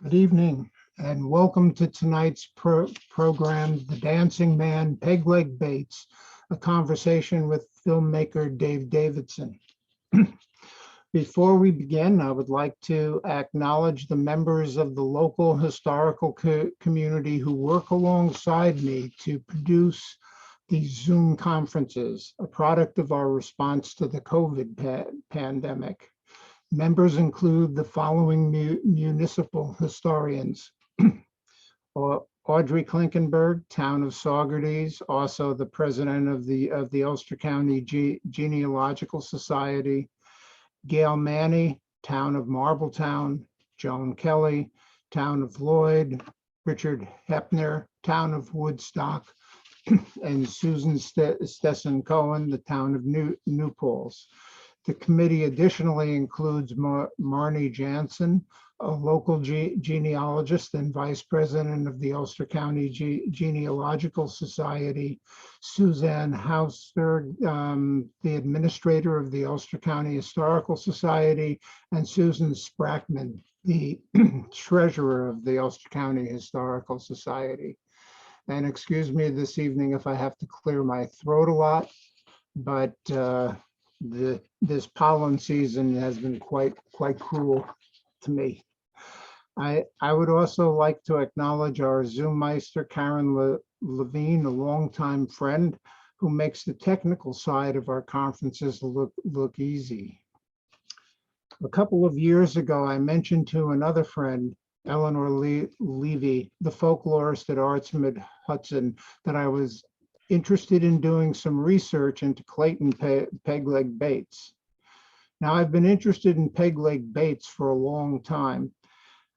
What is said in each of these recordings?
Good evening and welcome to tonight's program, The Dancing Man, Peg Leg Bates, a conversation with filmmaker Dave Davidson. Before we begin, I would like to acknowledge the members of the local historical community who work alongside me to produce these Zoom conferences, a product of our response to the COVID pandemic. Members include the following municipal historians. Audrey Klinkenberg, Town of Saugerties, also the president of the Ulster County Genealogical Society. Gail Manny, Town of Marbletown. Joan Kelly, Town of Lloyd. Richard Hepner, Town of Woodstock. And Susan Stessen Cohen, the Town of New Paltz. The committee additionally includes Marnie Jansen, a local genealogist and vice president of the Ulster County Genealogical Society, Suzanne Hausberg, the administrator of the Ulster County Historical Society, and Susan Sprackman, the treasurer of the Ulster County Historical Society. And excuse me this evening if I have to clear my throat a lot, but this pollen season has been quite cruel to me. I would also like to acknowledge our Zoom Meister, Karen Levine, a longtime friend who makes the technical side of our conferences look easy. A couple of years ago, I mentioned to another friend, Eleanor Levy, the folklorist at Arts Mid-Hudson, that I was interested in doing some research into Clayton Peg Leg Bates. Now, I've been interested in Peg Leg Bates for a long time,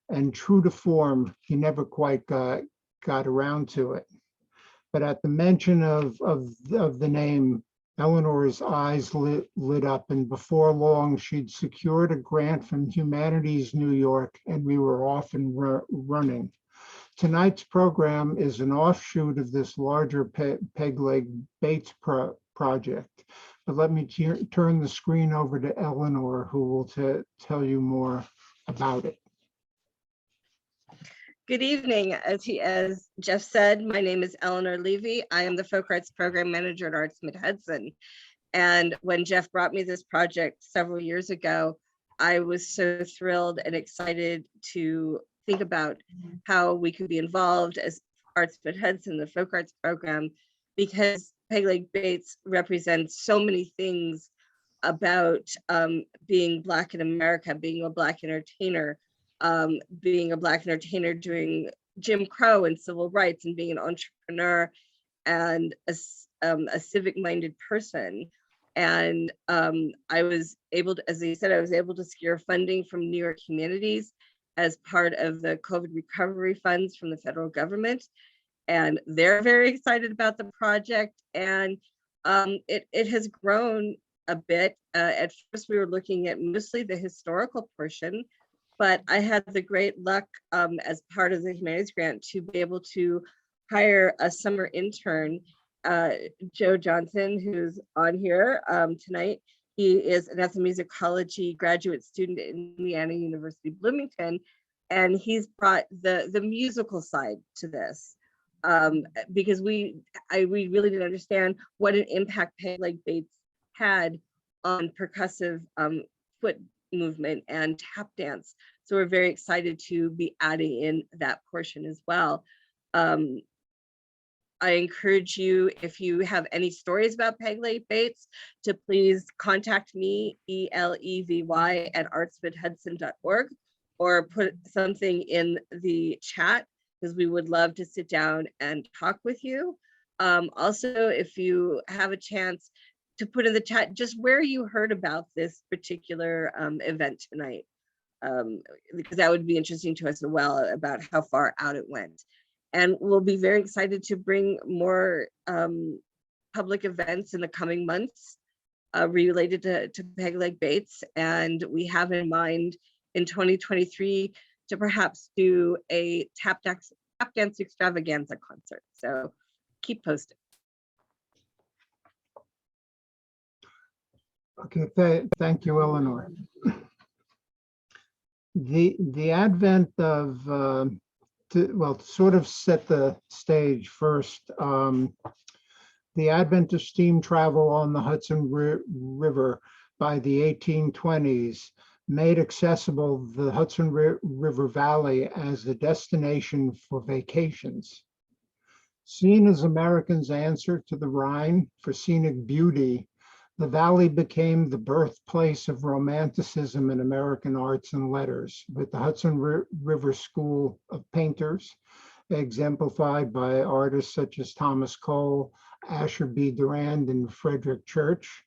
and true to form, he never quite got around to it. But at the mention of the name, Eleanor's eyes lit up, and before long, she'd secured a grant from Humanities New York, and we were off and running. Tonight's program is an offshoot of this larger Peg Leg Bates project. But let me turn the screen over to Eleanor, who will tell you more about it. Good evening. As Jeff said, my name is Eleanor Levy. I am the Folk Arts Program Manager at Arts Mid-Hudson. And when Jeff brought me this project several years ago, I was so thrilled and excited to think about how we could be involved as Arts Mid-Hudson, the Folk Arts Program, because Peg Leg Bates represents so many things about being Black in America, being a Black entertainer, during Jim Crow and civil rights, and being an entrepreneur and a civic-minded person. And I was able to, as I said, I was able to secure funding from New York Humanities as part of the COVID recovery funds from the federal government. And they're very excited about the project. And it has grown a bit. At first, we were looking at mostly the historical portion, but I had the great luck as part of the Humanities Grant to be able to hire a summer intern, Joe Johnson, who's on here tonight. He is an ethnomusicology graduate student at Indiana University Bloomington, and he's brought the musical side to this because we really didn't understand what an impact Peg Leg Bates had on percussive foot movement and tap dance. So we're very excited to be adding in that portion as well. I encourage you, if you have any stories about Peg Leg Bates, to please contact me, ELEVY at artsmidhudson.org, or put something in the chat, because we would love to sit down and talk with you. Also, if you have a chance to put in the chat just where you heard about this particular event tonight, because that would be interesting to us as well, about how far out it went. And we'll be very excited to bring more public events in the coming months related to Peg Leg Bates. And we have in mind in 2023 to perhaps do a tap dance extravaganza concert. So keep posted. Okay, thank you, Eleanor. the advent of to sort of set the stage first. The advent of steam travel on the Hudson River by the 1820s made accessible the Hudson River Valley as the destination for vacations. Seen as Americans' answer to the Rhine for scenic beauty, the valley became the birthplace of Romanticism in American arts and letters, with the Hudson River School of Painters, exemplified by artists such as Thomas Cole, Asher B. Durand, and Frederick Church.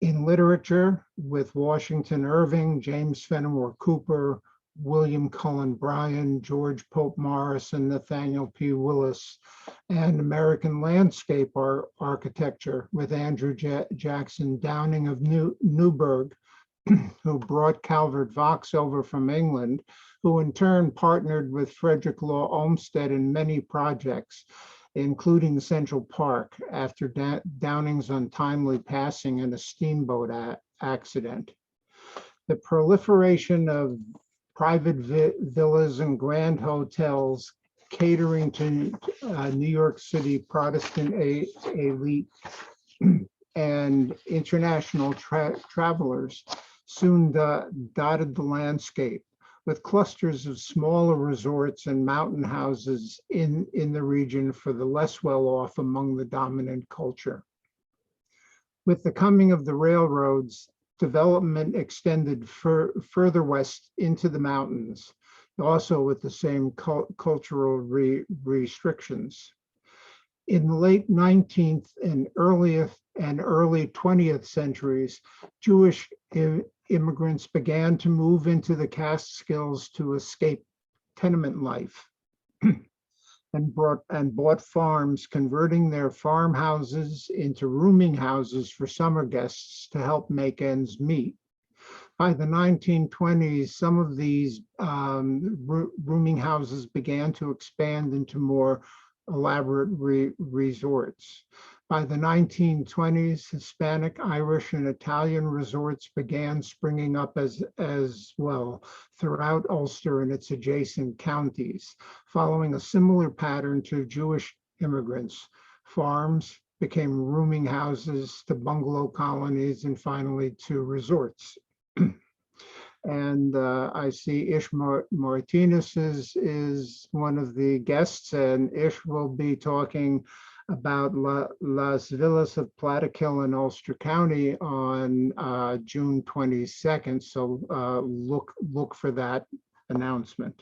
In literature, with Washington Irving, James Fenimore Cooper, William Cullen Bryant, George Pope Morris, and Nathaniel P. Willis, and American landscape architecture with Andrew Jackson Downing of Newburgh, who brought Calvert Vaux over from England, who in turn partnered with Frederick Law Olmsted in many projects, including Central Park, after Downing's untimely passing in a steamboat accident. The proliferation of private villas and grand hotels catering to New York City Protestant elite and international travelers soon dotted the landscape, with clusters of smaller resorts and mountain houses in the region for the less well-off among the dominant culture. With the coming of the railroads, development extended further west into the mountains, also with the same cultural restrictions. In the late 19th and early 20th centuries, Jewish immigrants began to move into the Catskills to escape tenement life and bought farms, converting their farmhouses into rooming houses for summer guests to help make ends meet. By the 1920s, some of these rooming houses began to expand into more elaborate resorts. By the 1920s, Hispanic, Irish, and Italian resorts began springing up as well throughout Ulster and its adjacent counties, following a similar pattern to Jewish immigrants. Farms became rooming houses to bungalow colonies and finally to resorts. And I see Ish Martinez is one of the guests, and Ish will be talking about Las Villas of Plattekill in Ulster County on June 22nd. So look for that announcement.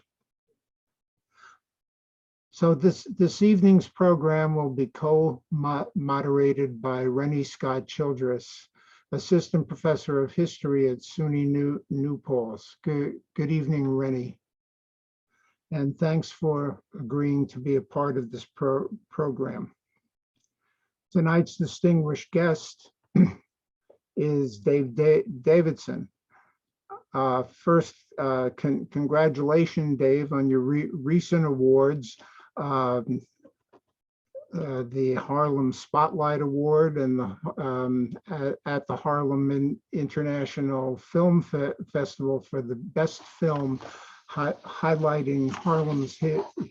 So this evening's program will be co-moderated by Rennie Scott Childress, Assistant Professor of History at SUNY New Paltz. Good evening, Rennie. And thanks for agreeing to be a part of this program. Tonight's distinguished guest is Davidson. First, congratulations, Dave, on your recent awards. The Harlem Spotlight Award and at the Harlem International Film Festival for the best film highlighting Harlem's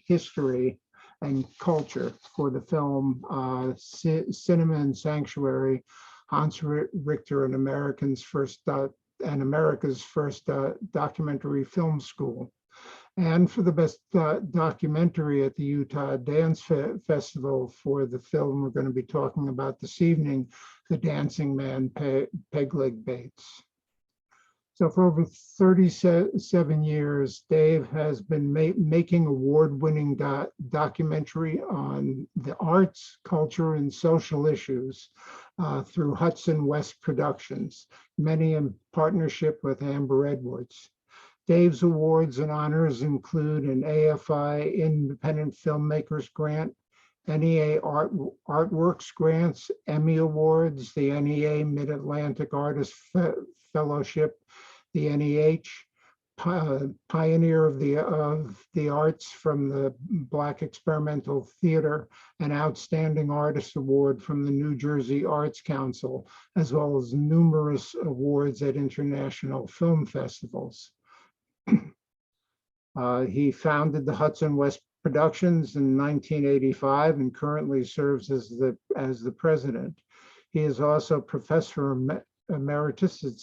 history and culture for the film Cinema and Sanctuary, Hans Richter and America's first documentary film school, and for the best documentary at the Utah Dance Festival for the film we're going to be talking about this evening, The Dancing Man, Pegleg Bates. So for over 37 years, Dave has been making award-winning documentary on the arts, culture, and social issues through Hudson West Productions, many in partnership with Amber Edwards. Dave's awards and honors include an AFI Independent Filmmakers Grant, NEA Artworks Grants, Emmy Awards, the NEA Mid-Atlantic Artist Fellowship, the NEH Pioneer of the Arts from the Black Experimental Theater, an Outstanding Artist Award from the New Jersey Arts Council, as well as numerous awards at international film festivals. He founded the Hudson West Productions in 1985 and currently serves as the president. He is also professor emeritus at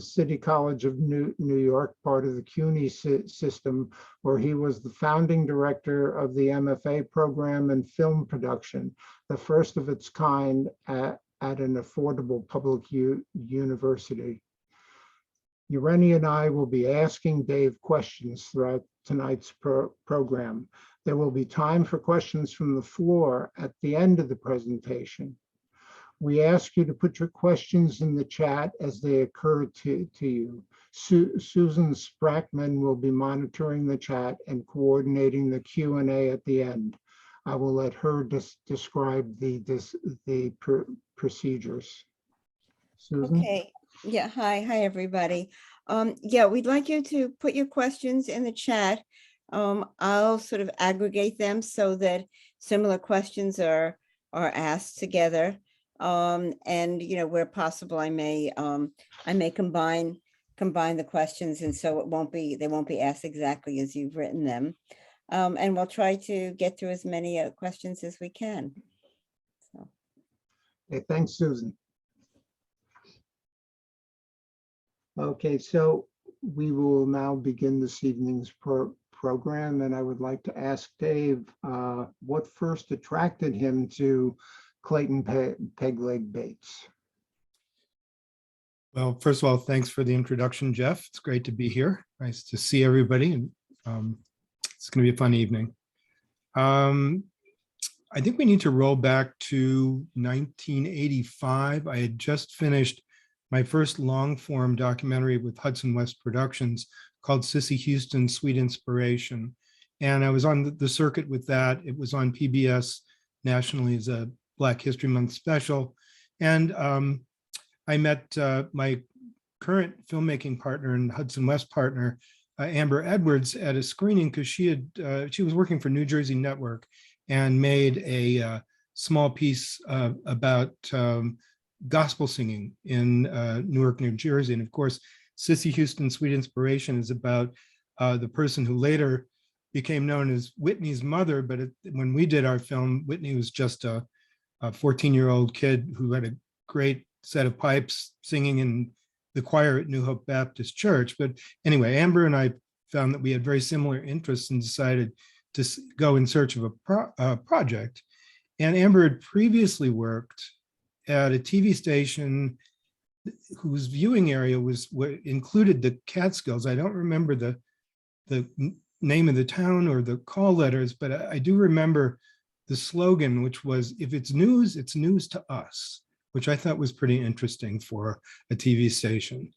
City College of New York, part of the CUNY system, where he was the founding director of the MFA program in film production, the first of its kind at an affordable public university. Ureni and I will be asking Dave questions throughout tonight's program. There will be time for questions from the floor at the end of the presentation. We ask you to put your questions in the chat as they occur to you. Susan Sprackman will be monitoring the chat and coordinating the Q&A at the end. I will let her describe the procedures. Susan? Okay. Yeah. Hi, everybody. Yeah, we'd like you to put your questions in the chat. I'll sort of aggregate them so that similar questions are asked together. And where possible, I may combine the questions, and so they won't be asked exactly as you've written them. And we'll try to get through as many questions as we can. So. Okay, thanks, Susan. Okay, so we will now begin this evening's program, and I would like to ask Dave what first attracted him to Clayton Pegleg Bates. Well, first of all, thanks for the introduction, Jeff. It's great to be here. Nice to see everybody. And it's going to be a fun evening. I think we need to roll back to 1985. I had just finished my first long-form documentary with Hudson West Productions called Cissy Houston's Sweet Inspiration. And I was on the circuit with that. It was on PBS nationally as a Black History Month special. And I met my current filmmaking partner and Hudson West partner, Amber Edwards, at a screening because she was working for New Jersey Network and made a small piece about gospel singing in Newark, New Jersey. And of course, Cissy Houston's Sweet Inspiration is about the person who later became known as Whitney's mother. But when we did our film, Whitney was just a 14-year-old kid who had a great set of pipes singing in the choir at New Hope Baptist Church. But anyway, Amber and I found that we had very similar interests and decided to go in search of a project. And Amber had previously worked at a TV station whose viewing area included the Catskills. I don't remember the name of the town or the call letters, but I do remember the slogan, which was, "If it's news to us," which I thought was pretty interesting for a TV station.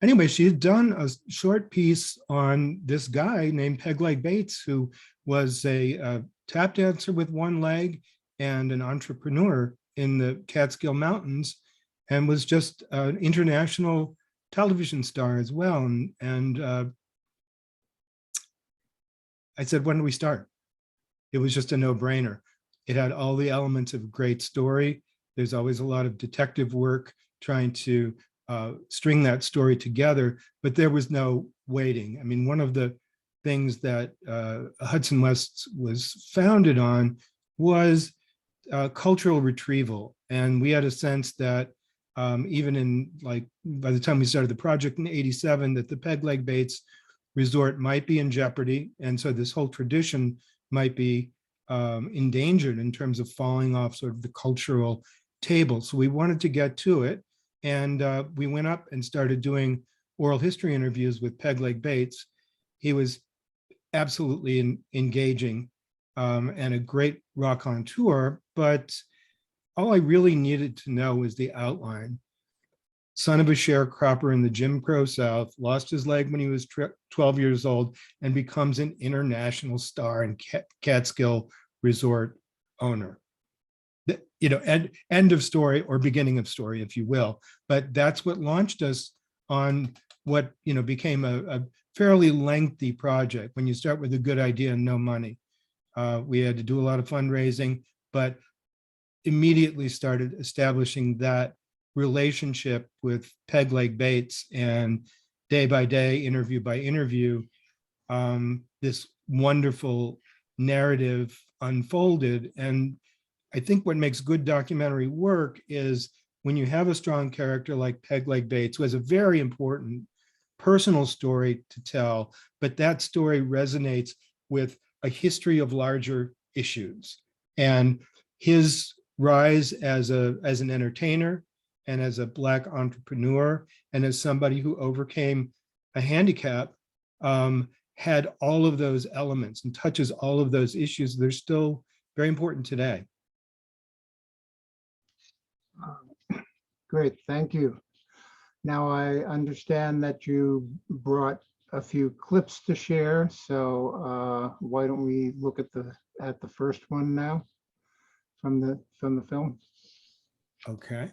Anyway, she had done a short piece on this guy named Pegleg Bates, who was a tap dancer with one leg and an entrepreneur in the Catskill Mountains, and was just an international television star as well. And I said, when do we start? It was just a no-brainer. It had all the elements of a great story. There's always a lot of detective work trying to string that story together, but there was no waiting. I mean, one of the things that Hudson West was founded on was cultural retrieval. And we had a sense that even in by the time we started the project in '87, that the Pegleg Bates Resort might be in jeopardy. And so this whole tradition might be endangered in terms of falling off sort of the cultural table. So we wanted to get to it. And we went up and started doing oral history interviews with Pegleg Bates. He was absolutely engaging and a great raconteur, but all I really needed to know was the outline. Son of a sharecropper in the Jim Crow South, lost his leg when he was 12 years old, and becomes an international star and Catskill resort owner. End of story, or beginning of story, if you will. But that's what launched us on what became a fairly lengthy project. When you start with a good idea and no money, we had to do a lot of fundraising, but immediately started establishing that relationship with Pegleg Bates and day by day, interview by interview, this wonderful narrative unfolded. And I think what makes good documentary work is when you have a strong character like Peg Leg Bates, who has a very important personal story to tell, but that story resonates with a history of larger issues. And his rise as an entertainer and as a Black entrepreneur and as somebody who overcame a handicap had all of those elements and touches all of those issues. They're still very important today. Great, thank you. Now I understand that you brought a few clips to share, so why don't we look at the first one now from the film? Okay.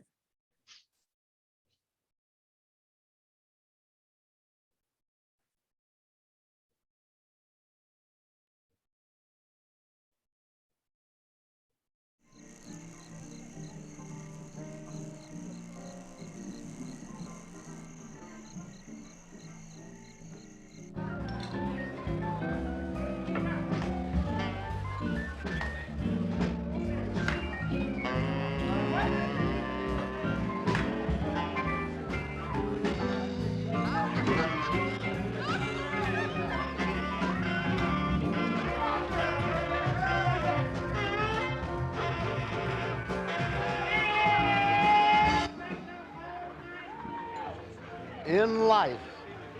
In life,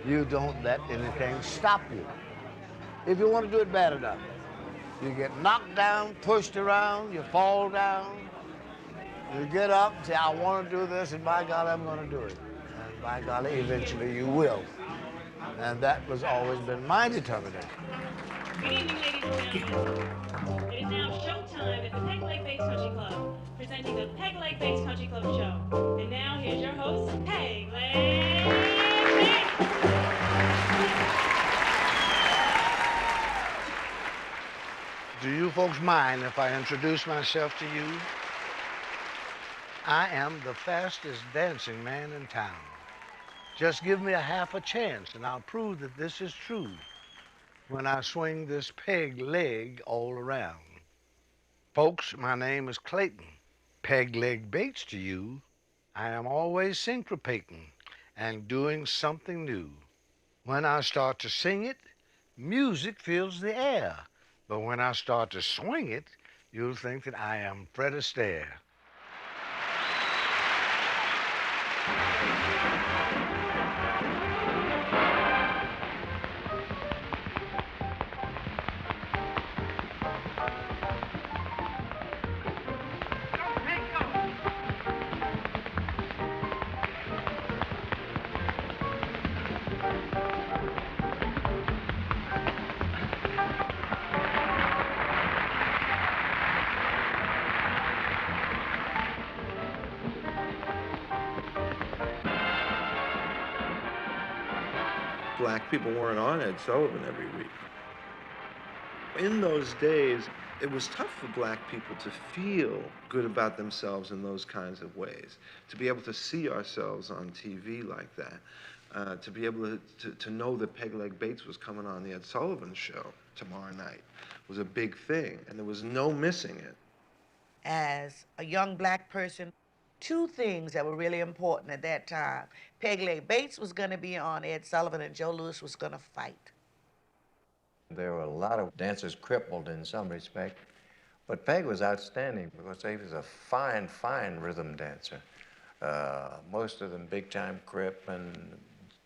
you don't let anything stop you. If you want to do it bad enough, you get knocked down, pushed around, you fall down, you get up and say, I want to do this, and by God, I'm going to do it. And by golly, eventually you will. And that has always been my determination. Good evening, ladies and gentlemen. It is now showtime at the Peg Leg Bass Country Club, presenting the Peg Leg Bass Country Club Show. And now, here's your host, Peg Leg Bass. Do you folks mind if I introduce myself to you? I am the fastest dancing man in town. Just give me a half a chance and I'll prove that this is true when I swing this peg leg all around. Folks, my name is Clayton. Peg Leg Bates to you. I am always syncopating and doing something new. When I start to sing it, music fills the air. But when I start to swing it, you'll think that I am Fred Astaire. Black people weren't on Ed Sullivan every week. In those days, it was tough for black people to feel good about themselves in those kinds of ways, to be able to see ourselves on TV like that, to be able to know that Peg Leg Bates was coming on the Ed Sullivan Show tomorrow night was a big thing, and there was no missing it. As a young black person, two things that were really important at that time. Peg Leg Bates was going to be on Ed Sullivan, and Joe Louis was going to fight. There were a lot of dancers crippled in some respect, but Peg was outstanding because he was a fine, fine rhythm dancer. Most of them, Big Time Crip and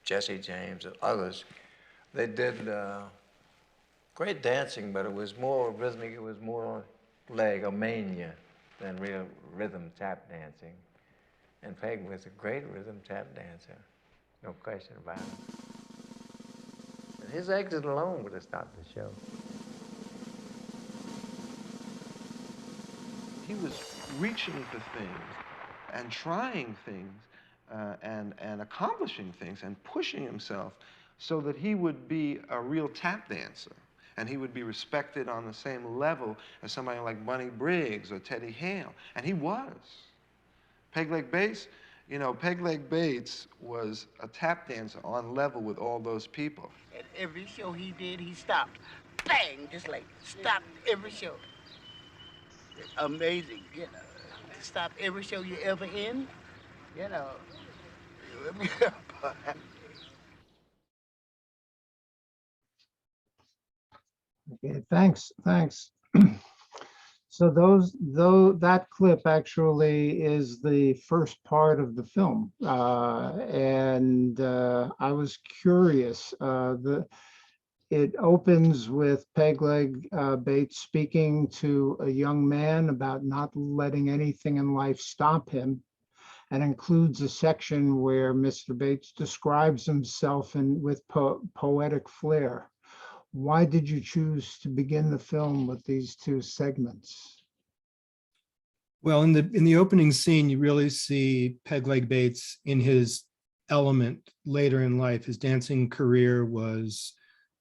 Jesse James and others, they did great dancing, but it was more rhythmic, it was more legomania than real rhythm tap dancing. And Peg was a great rhythm tap dancer, no question about it. And his exit alone would have stopped the show. He was reaching for things and trying things and accomplishing things and pushing himself so that he would be a real tap dancer. And he would be respected on the same level as somebody like Bunny Briggs or Teddy Hale. And he was. Peg Leg Bates, You know, Peg Leg Bates was a tap dancer on level with all those people. At every show he did, he stopped. Bang! Just like stopped every show. Amazing, you know. To stop every show you ever in, you know. Let me Okay, thanks. So that clip actually is the first part of the film. And I was curious, it opens with Peg Leg Bates speaking to a young man about not letting anything in life stop him, and includes a section where Mr. Bates describes himself with poetic flair. Why did you choose to begin the film with these two segments? Well, in the opening scene, you really see Peg Leg Bates in his element later in life. His dancing career was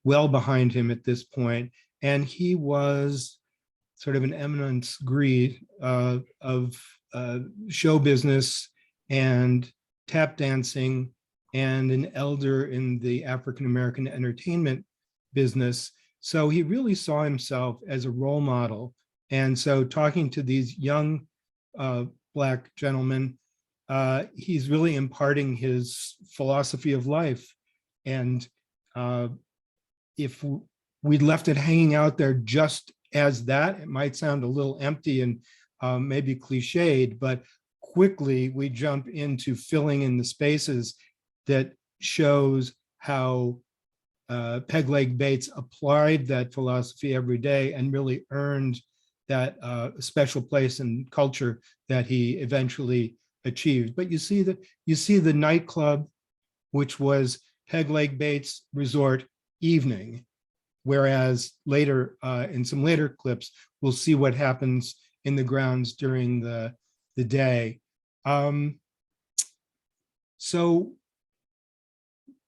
well behind him at this point, and he was sort of an eminence grise of show business and tap dancing, and an elder in the African-American entertainment business. So he really saw himself as a role model. And so talking to these young Black gentlemen, he's really imparting his philosophy of life. And if we'd left it hanging out there just as that, it might sound a little empty and maybe cliched, but quickly we jump into filling in the spaces that shows how Peg Leg Bates applied that philosophy every day and really earned that special place and culture that he eventually achieved. But you see the nightclub, which was Peg Leg Bates Resort Evening, whereas later in some later clips, we'll see what happens in the grounds during the day. So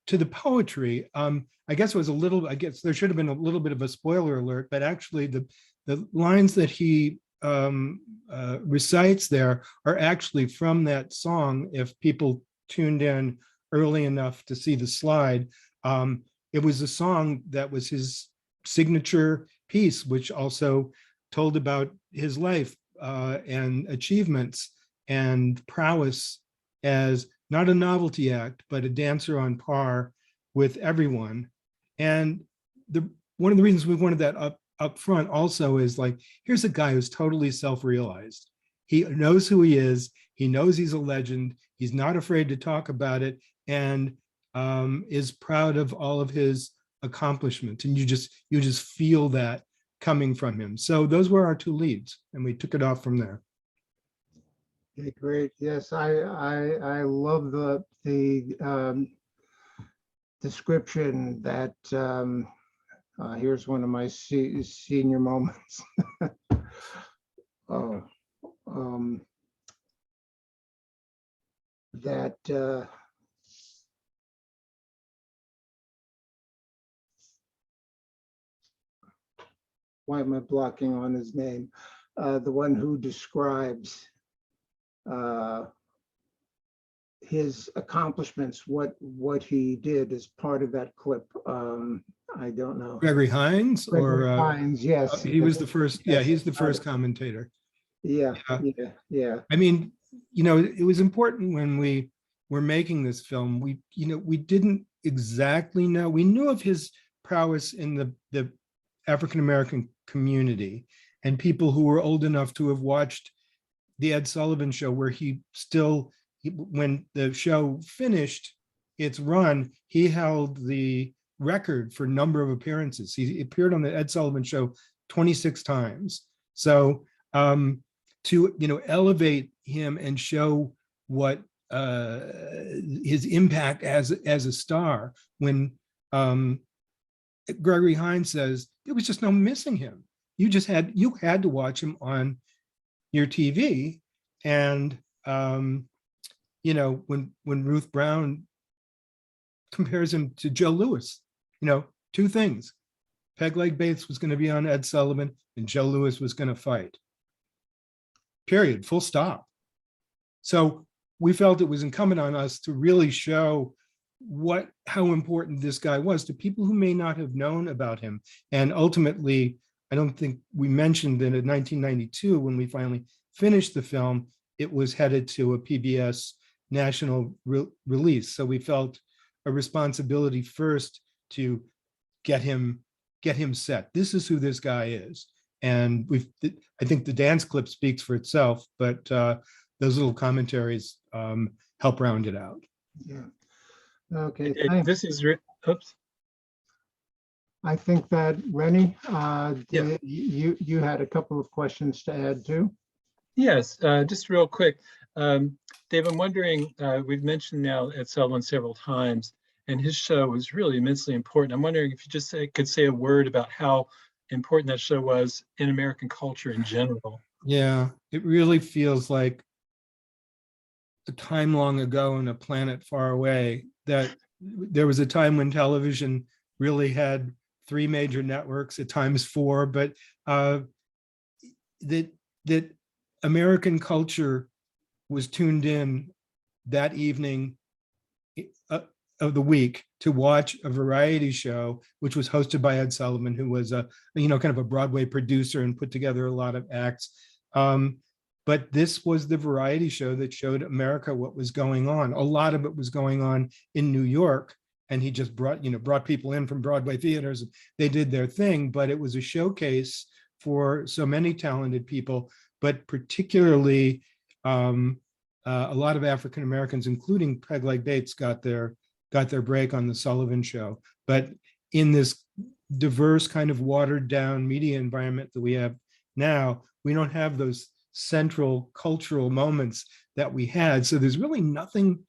to the poetry, I guess there should have been a little bit of a spoiler alert, but actually the lines that he recites there are actually from that song. If people tuned in early enough to see the slide, it was a song that was his signature piece, which also told about his life and achievements and prowess as not a novelty act, but a dancer on par with everyone. And one of the reasons we wanted that up front also is like, here's a guy who's totally self-realized. He knows who he is. He knows he's a legend. He's not afraid to talk about it, and is proud of all of his accomplishments. And you just feel that coming from him. So those were our two leads, and we took it off from there. Okay, great. Yes, I love the description that here's one of my senior moments. Oh, that why am I blocking on his name? The one who describes his accomplishments, what he did as part of that clip. I don't know. Gregory Hines, Gregory Hines, yes. He was the first. Yeah, he's the first commentator. Yeah. I mean, it was important when we were making this film. We didn't exactly know. We knew of his prowess in the African-American community, and people who were old enough to have watched the Ed Sullivan Show, where when the show finished its run, he held the record for number of appearances. He appeared on the Ed Sullivan Show 26 times. So to elevate him and show what his impact as a star, when Gregory Hines says there was just no missing him. You had to watch him on your TV. And when Ruth Brown compares him to Joe Louis, two things: Peg Leg Bates was going to be on Ed Sullivan, and Joe Louis was going to fight. Period. Full stop. So we felt it was incumbent on us to really show how important this guy was to people who may not have known about him. And ultimately, I don't think we mentioned that in 1992, when we finally finished the film, it was headed to a PBS national release. So we felt a responsibility first to get him set. This is who this guy is. And I think the dance clip speaks for itself, but those little commentaries help round it out. Yeah. Okay, Okay, thanks. this is, oops. I think that Rennie, Yeah. you had a couple of questions to add too. Yes, just real quick. Dave, I'm wondering, we've mentioned now Ed Sullivan several times, and his show was really immensely important. I'm wondering if you just could say a word about how important that show was in American culture in general. Yeah, it really feels like a time long ago on a planet far away, that there was a time when television really had 3 major networks, at times 4, but that American culture was tuned in that evening of the week to watch a variety show, which was hosted by Ed Sullivan, who was a kind of a Broadway producer and put together a lot of acts. But this was the variety show that showed America what was going on. A lot of it was going on in New York, and he just brought people in from Broadway theaters. They did their thing, but it was a showcase for so many talented people, but particularly a lot of African Americans, including Peg Leg Bates, got their break on the Sullivan Show. But in this diverse kind of watered down media environment that we have now, we don't have those central cultural moments that we had. So there's really nothing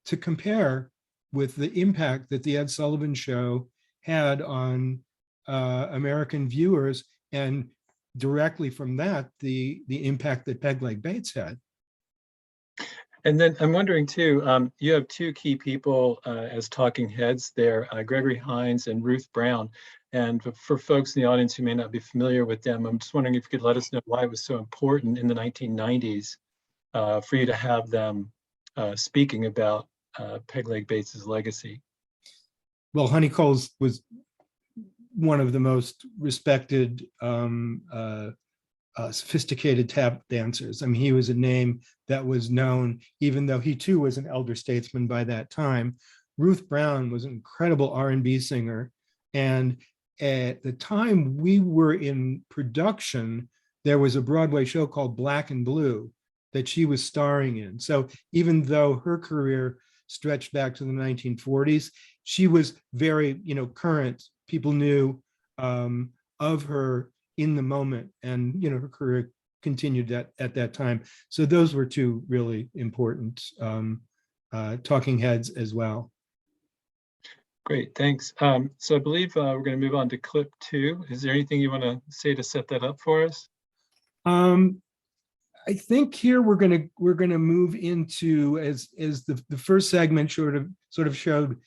to compare with the impact that the Ed Sullivan Show had on American viewers, and directly from that, the impact that Peg Leg Bates had. And then I'm wondering too, you have 2 key people as talking heads there, Gregory Hines and Ruth Brown. And for folks in the audience who may not be familiar with them, I'm just wondering if you could let us know why it was so important in the 1990s for you to have them speaking about Peg Leg Bates's legacy. Well, Honey Coles was one of the most respected, sophisticated tap dancers. I mean, he was a name that was known, even though he too was an elder statesman by that time. Ruth Brown was an incredible R&B singer, and at the time we were in production, there was a Broadway show called Black and Blue that she was starring in. So even though her career stretched back to the 1940s, she was very, current. People knew of her in the moment, and her career continued at that time. So those were 2 really important talking heads as well. Great, thanks. So I believe we're going to move on to clip 2. Is there anything you want to say to set that up for us? I think here we're gonna move into, as the first segment sort of showed,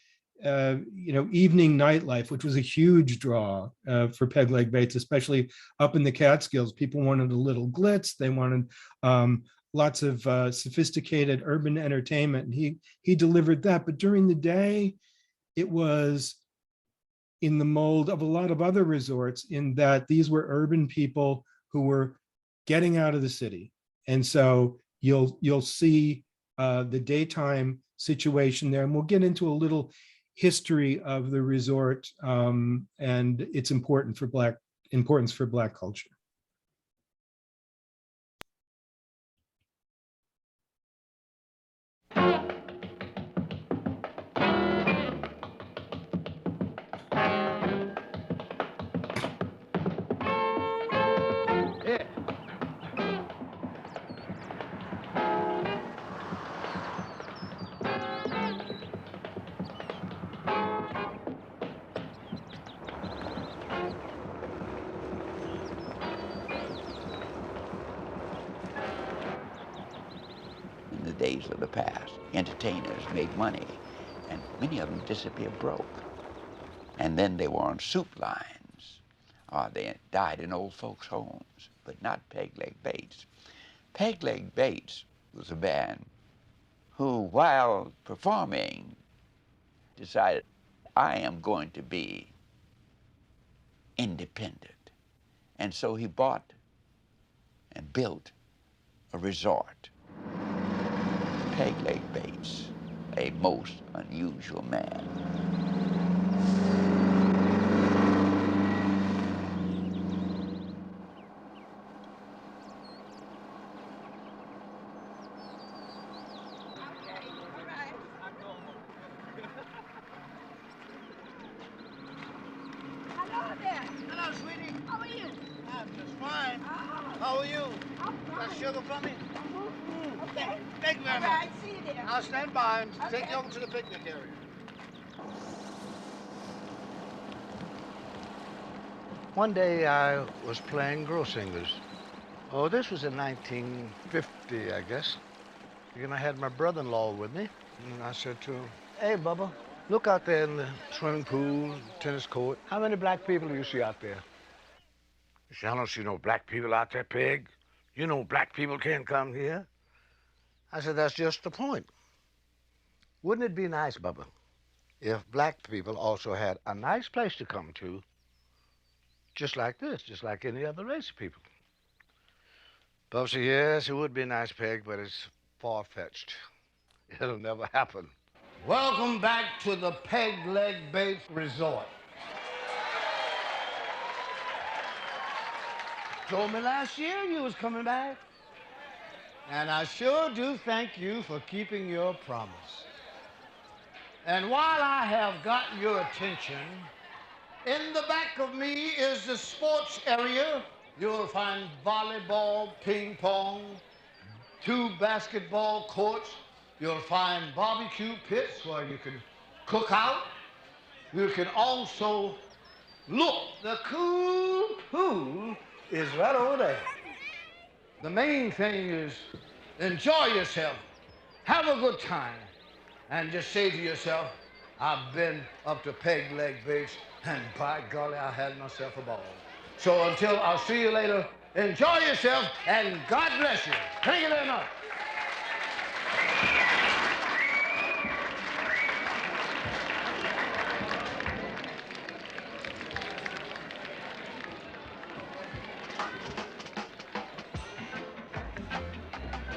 evening nightlife, which was a huge draw for Peg Leg Bates, especially up in the Catskills. People wanted a little glitz. They wanted lots of sophisticated urban entertainment, and he delivered that. But during the day, it was in the mold of a lot of other resorts, in that these were urban people who were getting out of the city. And so you'll see the daytime situation there, and we'll get into a little history of the resort and its importance for Black culture. In the days of the past, entertainers made money, and many of them disappeared broke. And then they were on soup lines, or they died in old folks' homes, but not Peg Leg Bates. Peg Leg Bates was a man who, while performing, decided, I am going to be independent. And so he bought and built a resort. Peg Leg Bates, a most unusual man. Hello there. Hello, sweetie. How are you? I'm just fine. How are you? Got sugar for me? Okay. Thank you very much. All right, see you there. I'll stand by and take you over to the picnic area. One day I was playing Girl Singers. Oh, this was in 1950, I guess. And I had my brother-in-law with me, and I said to him, hey, Bubba, look out there in the swimming pool, tennis court. How many black people do you see out there? He said, I don't see no black people out there, Peg. You know black people can't come here. I said, that's just the point. Wouldn't it be nice, Bubba, if black people also had a nice place to come to, just like this, just like any other race of people? Bubba said, yes, it would be nice, Peg, but it's far-fetched. It'll never happen. Welcome back to the Peg Leg Bates Resort. Told me last year you was coming back. And I sure do thank you for keeping your promise. And while I have got your attention, in the back of me is the sports area. You'll find volleyball, ping pong, 2 basketball courts. You'll find barbecue pits where you can cook out. You can also look. The cool pool is right over there. The main thing is enjoy yourself, have a good time, and just say to yourself, I've been up to Peg Leg Bates, and by golly, I had myself a ball. So until I'll see you later, enjoy yourself, and God bless you. Thank you very much.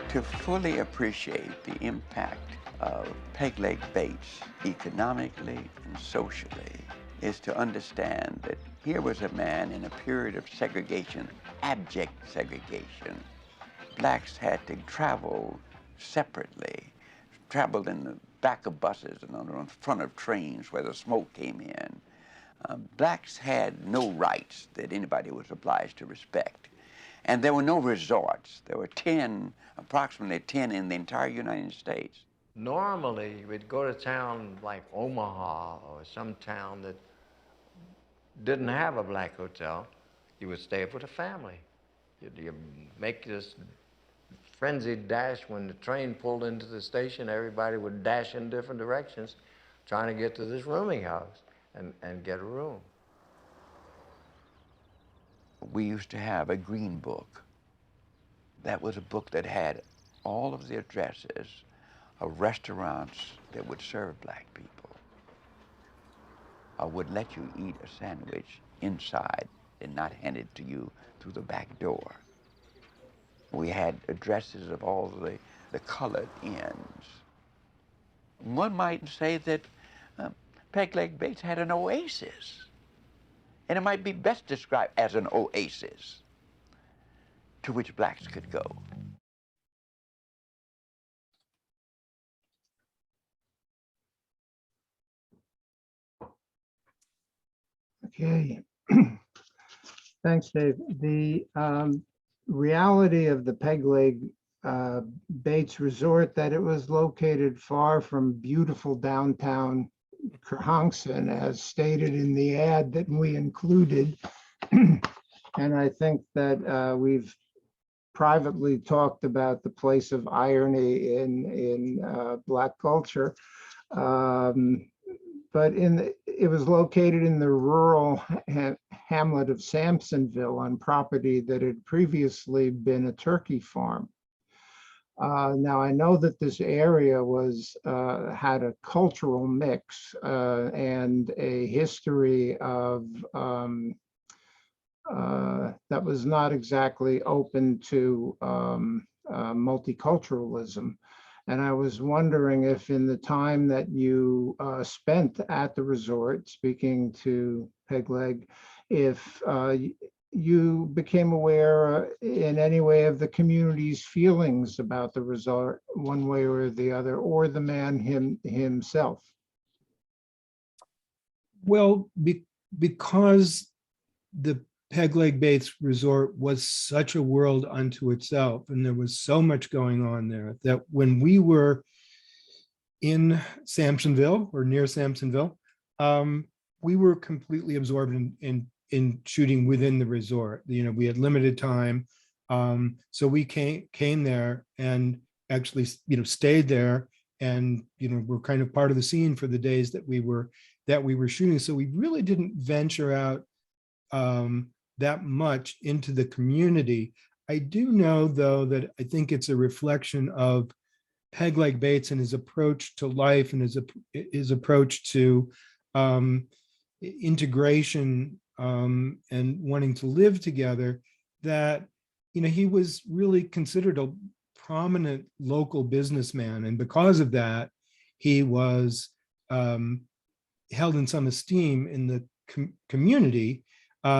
To fully appreciate the impact of Peg Leg Bates economically and socially is to understand that here was a man in a period of segregation, abject segregation. Blacks had to travel separately, traveled in the back of buses and on the front of trains where the smoke came in. Blacks had no rights that anybody was obliged to respect. And there were no resorts. There were approximately 10 in the entire United States. Normally, we'd go to town like Omaha or some town that didn't have a black hotel. You would stay up with a family. You'd make this frenzied dash when the train pulled into the station. Everybody would dash in different directions trying to get to this rooming house and get a room. We used to have a green book. That was a book that had all of the addresses of restaurants that would serve black people, or would let you eat a sandwich inside and not hand it to you through the back door. We had addresses of all the colored inns. One might say that Peg Leg Bates had an oasis. And it might be best described as an oasis to which blacks could go. Okay. Thanks, Dave. The reality of the Peg Leg Bates Resort, that it was located far from beautiful downtown Kerhonkson, as stated in the ad that we included. And I think that we've privately talked about the place of irony in Black culture. But it was located in the rural hamlet of Sampsonville on property that had previously been a turkey farm. Now, I know that this area was had a cultural mix and a history of that was not exactly open to multiculturalism. And I was wondering if in the time that you spent at the resort, speaking to Peg Leg, if you became aware in any way of the community's feelings about the resort, one way or the other, or the man himself. Well, because the Peg Leg Bates Resort was such a world unto itself, and there was so much going on there, that when we were in Sampsonville or near Sampsonville, we were completely absorbed in shooting within the resort. You know, we had limited time, so we came there and actually, you know, stayed there, and you know, we're kind of part of the scene for the days that we were shooting. So we really didn't venture out that much into the community. I do know, though, that I think it's a reflection of Peg Leg Bates and his approach to life and his approach to integration and wanting to live together, that, you know, he was really considered a prominent local businessman. And because of that, he was held in some esteem in the community.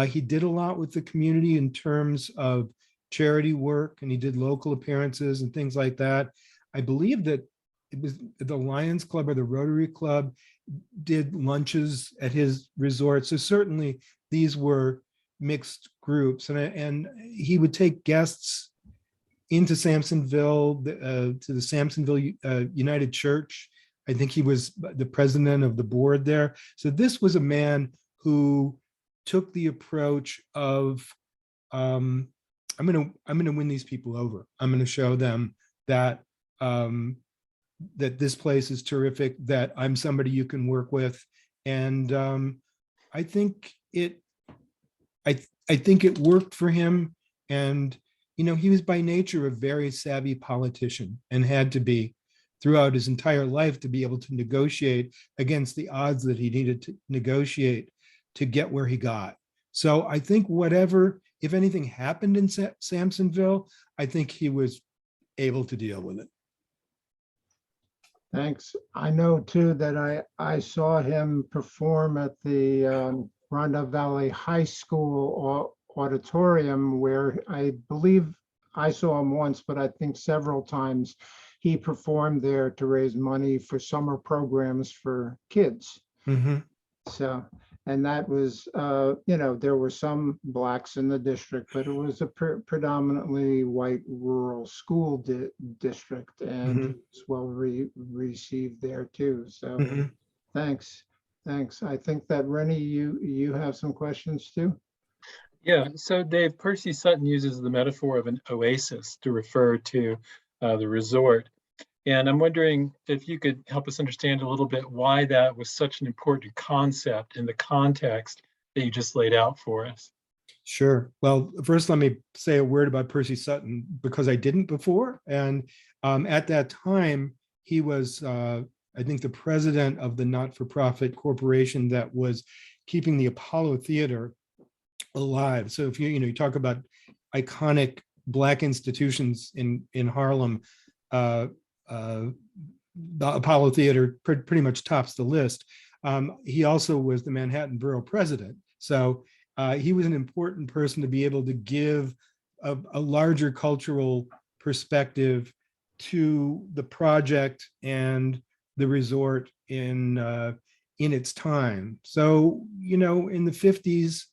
He did a lot with the community in terms of charity work, and he did local appearances and things like that. I believe that it was the Lions Club or the Rotary Club did lunches at his resort. So certainly these were mixed groups, and he would take guests into Sampsonville, to the Sampsonville United Church. I think he was the president of the board there. So this was a man who took the approach of, I'm gonna win these people over. I'm gonna show them that that this place is terrific, that I'm somebody you can work with. And I think it worked for him. And, you know, he was by nature a very savvy politician and had to be throughout his entire life to be able to negotiate against the odds that he needed to negotiate to get where he got. So I think whatever, if anything happened in Sampsonville, I think he was able to deal with it. Thanks. I know too that I saw him perform at the Ronda Valley High School auditorium, where I believe I saw him once, but I think several times he performed there to raise money for summer programs for kids. Mm-hmm. So, and that was, you know, there were some blacks in the district, but it was a predominantly white rural school district, and Mm-hmm. it's well received there too. So Mm-hmm. thanks. I think that Rennie, you have some questions too. Yeah, so Dave, Percy Sutton uses the metaphor of an oasis to refer to the resort. And I'm wondering if you could help us understand a little bit why that was such an important concept in the context that you just laid out for us. Sure. Well, first, let me say a word about Percy Sutton, because I didn't before. And at that time, he was, I think, the president of the not-for-profit corporation that was keeping the Apollo Theater alive. So if you talk about iconic Black institutions in Harlem, the Apollo Theater pretty much tops the list. He also was the Manhattan Borough president. So he was an important person to be able to give a larger cultural perspective to the project and the resort in its time. So, you know, in the 50s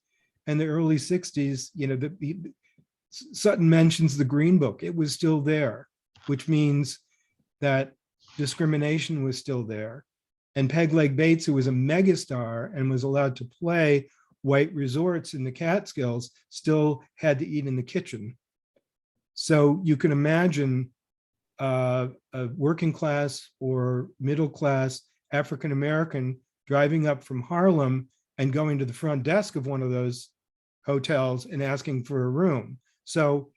and the early 60s, you know, Sutton mentions the Green Book. It was still there, which means that discrimination was still there. And Peg Leg Bates, who was a megastar and was allowed to play white resorts in the Catskills, still had to eat in the kitchen. So you can imagine a working class or middle class African-American driving up from Harlem and going to the front desk of one of those hotels and asking for a room. So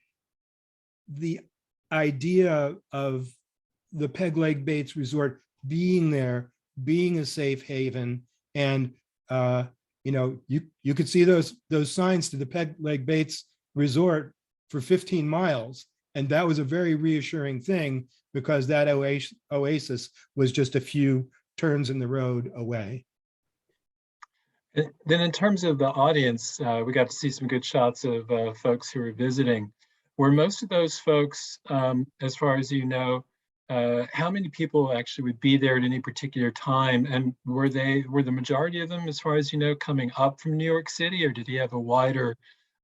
the idea of the Peg Leg Bates Resort being there, being a safe haven, and you could see those signs to the Peg Leg Bates Resort for 15 miles, and that was a very reassuring thing because that oasis was just a few turns in the road away. Then in terms of the audience, we got to see some good shots of folks who were visiting. Were most of those folks, as far as you know, how many people actually would be there at any particular time? And were the majority of them, as far as you know, coming up from New York City, or did he have a wider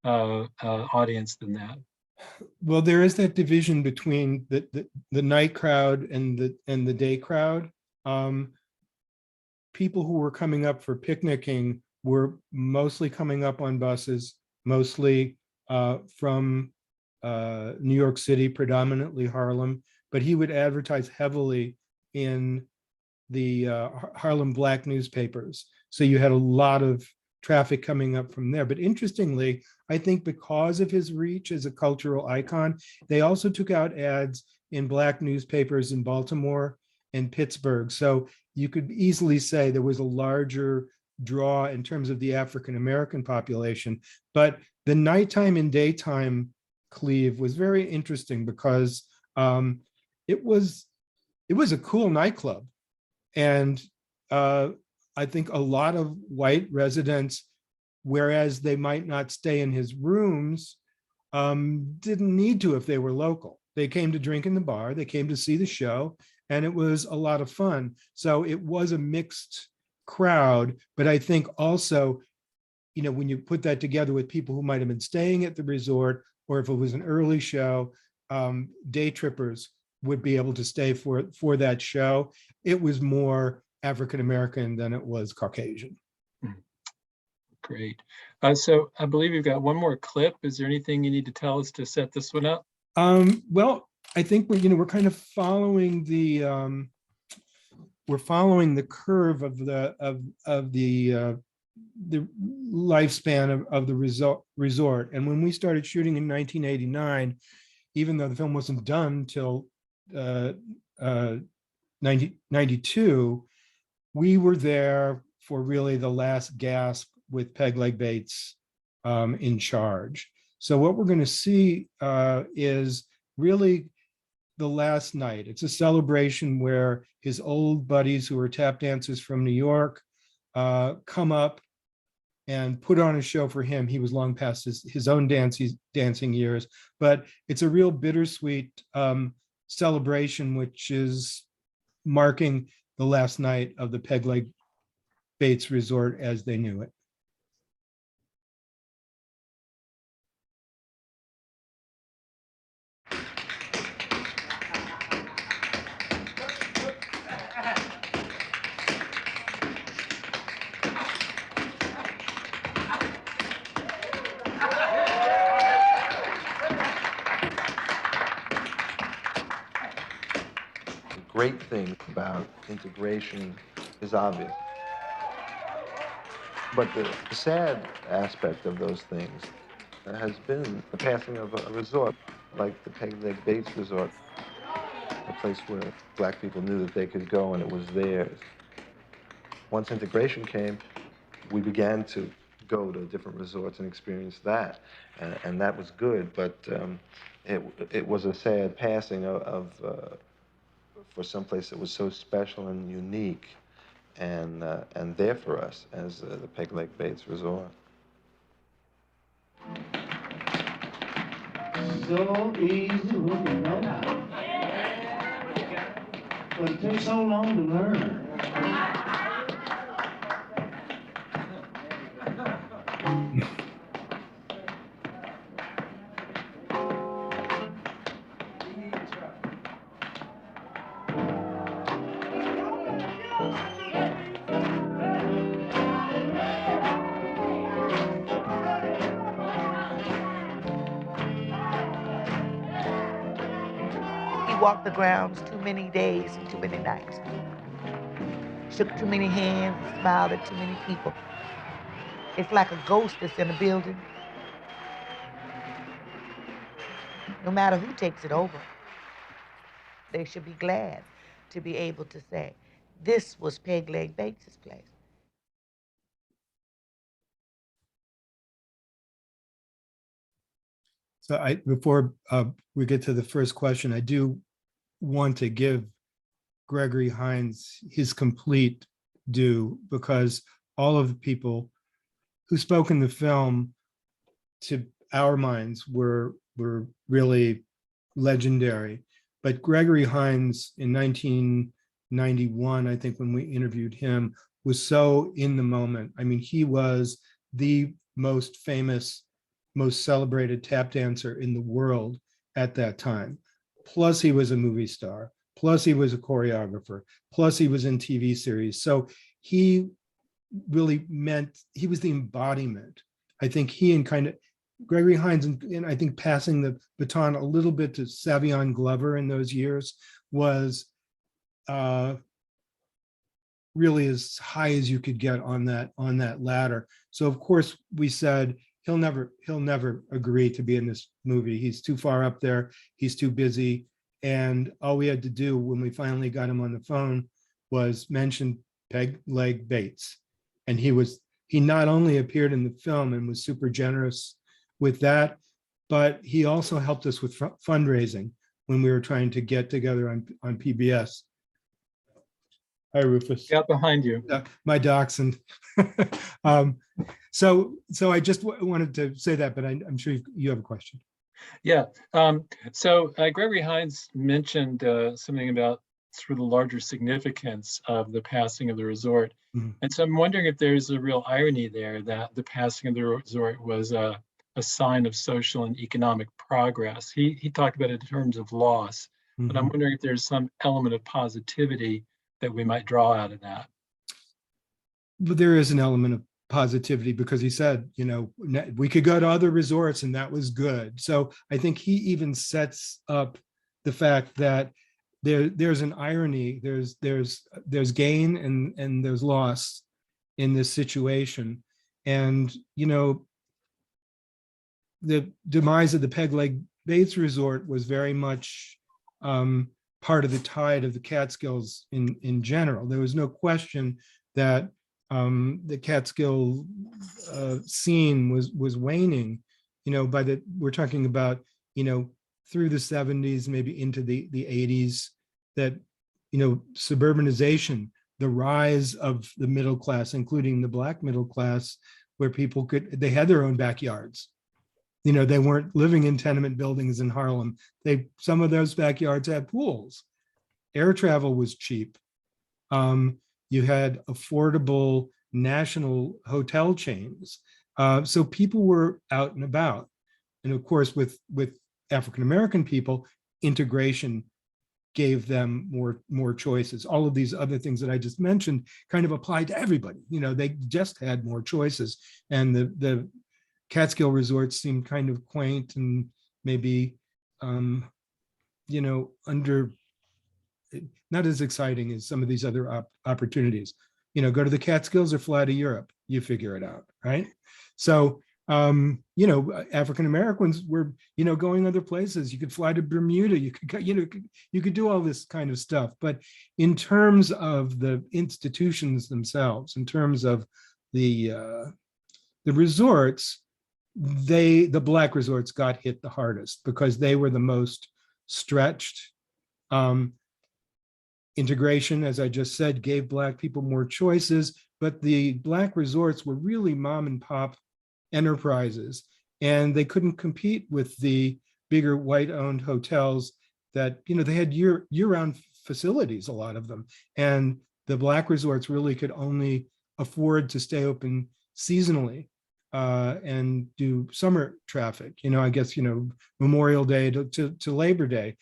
audience than that? Well, there is that division between the night crowd and the day crowd. People who were coming up for picnicking were mostly coming up on buses, mostly from New York City, predominantly Harlem, but he would advertise heavily in the Harlem Black newspapers. So you had a lot of traffic coming up from there. But interestingly, I think because of his reach as a cultural icon, they also took out ads in Black newspapers in Baltimore and Pittsburgh. So you could easily say there was a larger draw in terms of the African-American population. But the nighttime and daytime cleave was very interesting because it was a cool nightclub. And I think a lot of white residents, whereas they might not stay in his rooms, didn't need to if they were local. They came to drink in the bar, they came to see the show, and it was a lot of fun. So it was a mixed crowd, but I think also, when you put that together with people who might have been staying at the resort, or if it was an early show, day trippers would be able to stay for that show. It was more African-American than it was Caucasian. Great. So I believe we've got one more clip. Is there anything you need to tell us to set this one up? Well, I think we're kind of following the curve of the lifespan of the resort. And when we started shooting in 1989, even though the film wasn't done till 1992, we were there for really the last gasp with Peg Leg Bates in charge. So what we're going to see is really the last night. It's a celebration where his old buddies who are tap dancers from New York come up and put on a show for him. He was long past his own dancing years, but it's a real bittersweet celebration, which is marking the last night of the Peg Leg Bates Resort as they knew it. Great thing about integration is obvious. But the sad aspect of those things has been the passing of a resort like the Peg Leg Bates Resort, a place where Black people knew that they could go and it was theirs. Once integration came, we began to go to different resorts and experience that, and that was good, but it was a sad passing for some place that was so special and unique and there for us as the Peg Leg Bates Resort. So easy, we can know now. But it takes so long to learn. Walked the grounds too many days and too many nights. Shook too many hands, smiled at too many people. It's like a ghost that's in a building. No matter who takes it over, They should be glad to be able to say, this was Peg Leg Bates's place. So before we get to the first question, I do want to give Gregory Hines his complete due, because all of the people who spoke in the film, to our minds, were really legendary. But Gregory Hines in 1991, I think when we interviewed him, was so in the moment. I mean, he was the most famous, most celebrated tap dancer in the world at that time. Plus he was a movie star, plus he was a choreographer, plus he was in TV series. So he really he was the embodiment. I think he and kind of Gregory Hines, and I think passing the baton a little bit to Savion Glover in those years, was really as high as you could get on that ladder. So of course we said he'll never agree to be in this movie. He's too far up there. He's too busy. And all we had to do when we finally got him on the phone was mention Peg Leg Bates. And he not only appeared in the film and was super generous with that, but he also helped us with fundraising when we were trying to get together on PBS. Hi, Rufus. Got behind you. My dachshund. So I just wanted to say that, but I'm sure you have a question. Yeah. So Gregory Hines mentioned something about sort of the larger significance of the passing of the resort. Mm-hmm. And so I'm wondering if there's a real irony there that the passing of the resort was a sign of social and economic progress. He talked about it in terms of loss, but I'm wondering if there's some element of positivity that we might draw out of that. But there is an element of positivity, because he said, we could go to other resorts and that was good. So I think he even sets up the fact that there's an irony, there's gain and there's loss in this situation. And the demise of the Peg Leg Bates Resort was very much part of the tide of the Catskills in general. There was no question that the Catskill scene was waning. We're talking about through the 70s, maybe into the 80s, that suburbanization, the rise of the middle class, including the Black middle class, where people they had their own backyards. They weren't living in tenement buildings in Harlem. Some of those backyards had pools. Air travel was cheap. You had affordable national hotel chains. So people were out and about. And of course, with African-American people, integration gave them more choices. All of these other things that I just mentioned kind of applied to everybody. They just had more choices. And the Catskill resorts seemed kind of quaint and maybe, not as exciting as some of these other opportunities. Go to the Catskills or fly to Europe, you figure it out, right? So, African Americans were, going other places. You could fly to Bermuda. You could do all this kind of stuff. But in terms of the institutions themselves, in terms of the resorts, the Black resorts got hit the hardest because they were the most stretched. Integration, as I just said, gave Black people more choices, but the Black resorts were really mom and pop enterprises, and they couldn't compete with the bigger white-owned hotels that, they had year-round facilities, a lot of them, and the Black resorts really could only afford to stay open seasonally and do summer traffic, I guess, Memorial Day to Labor Day.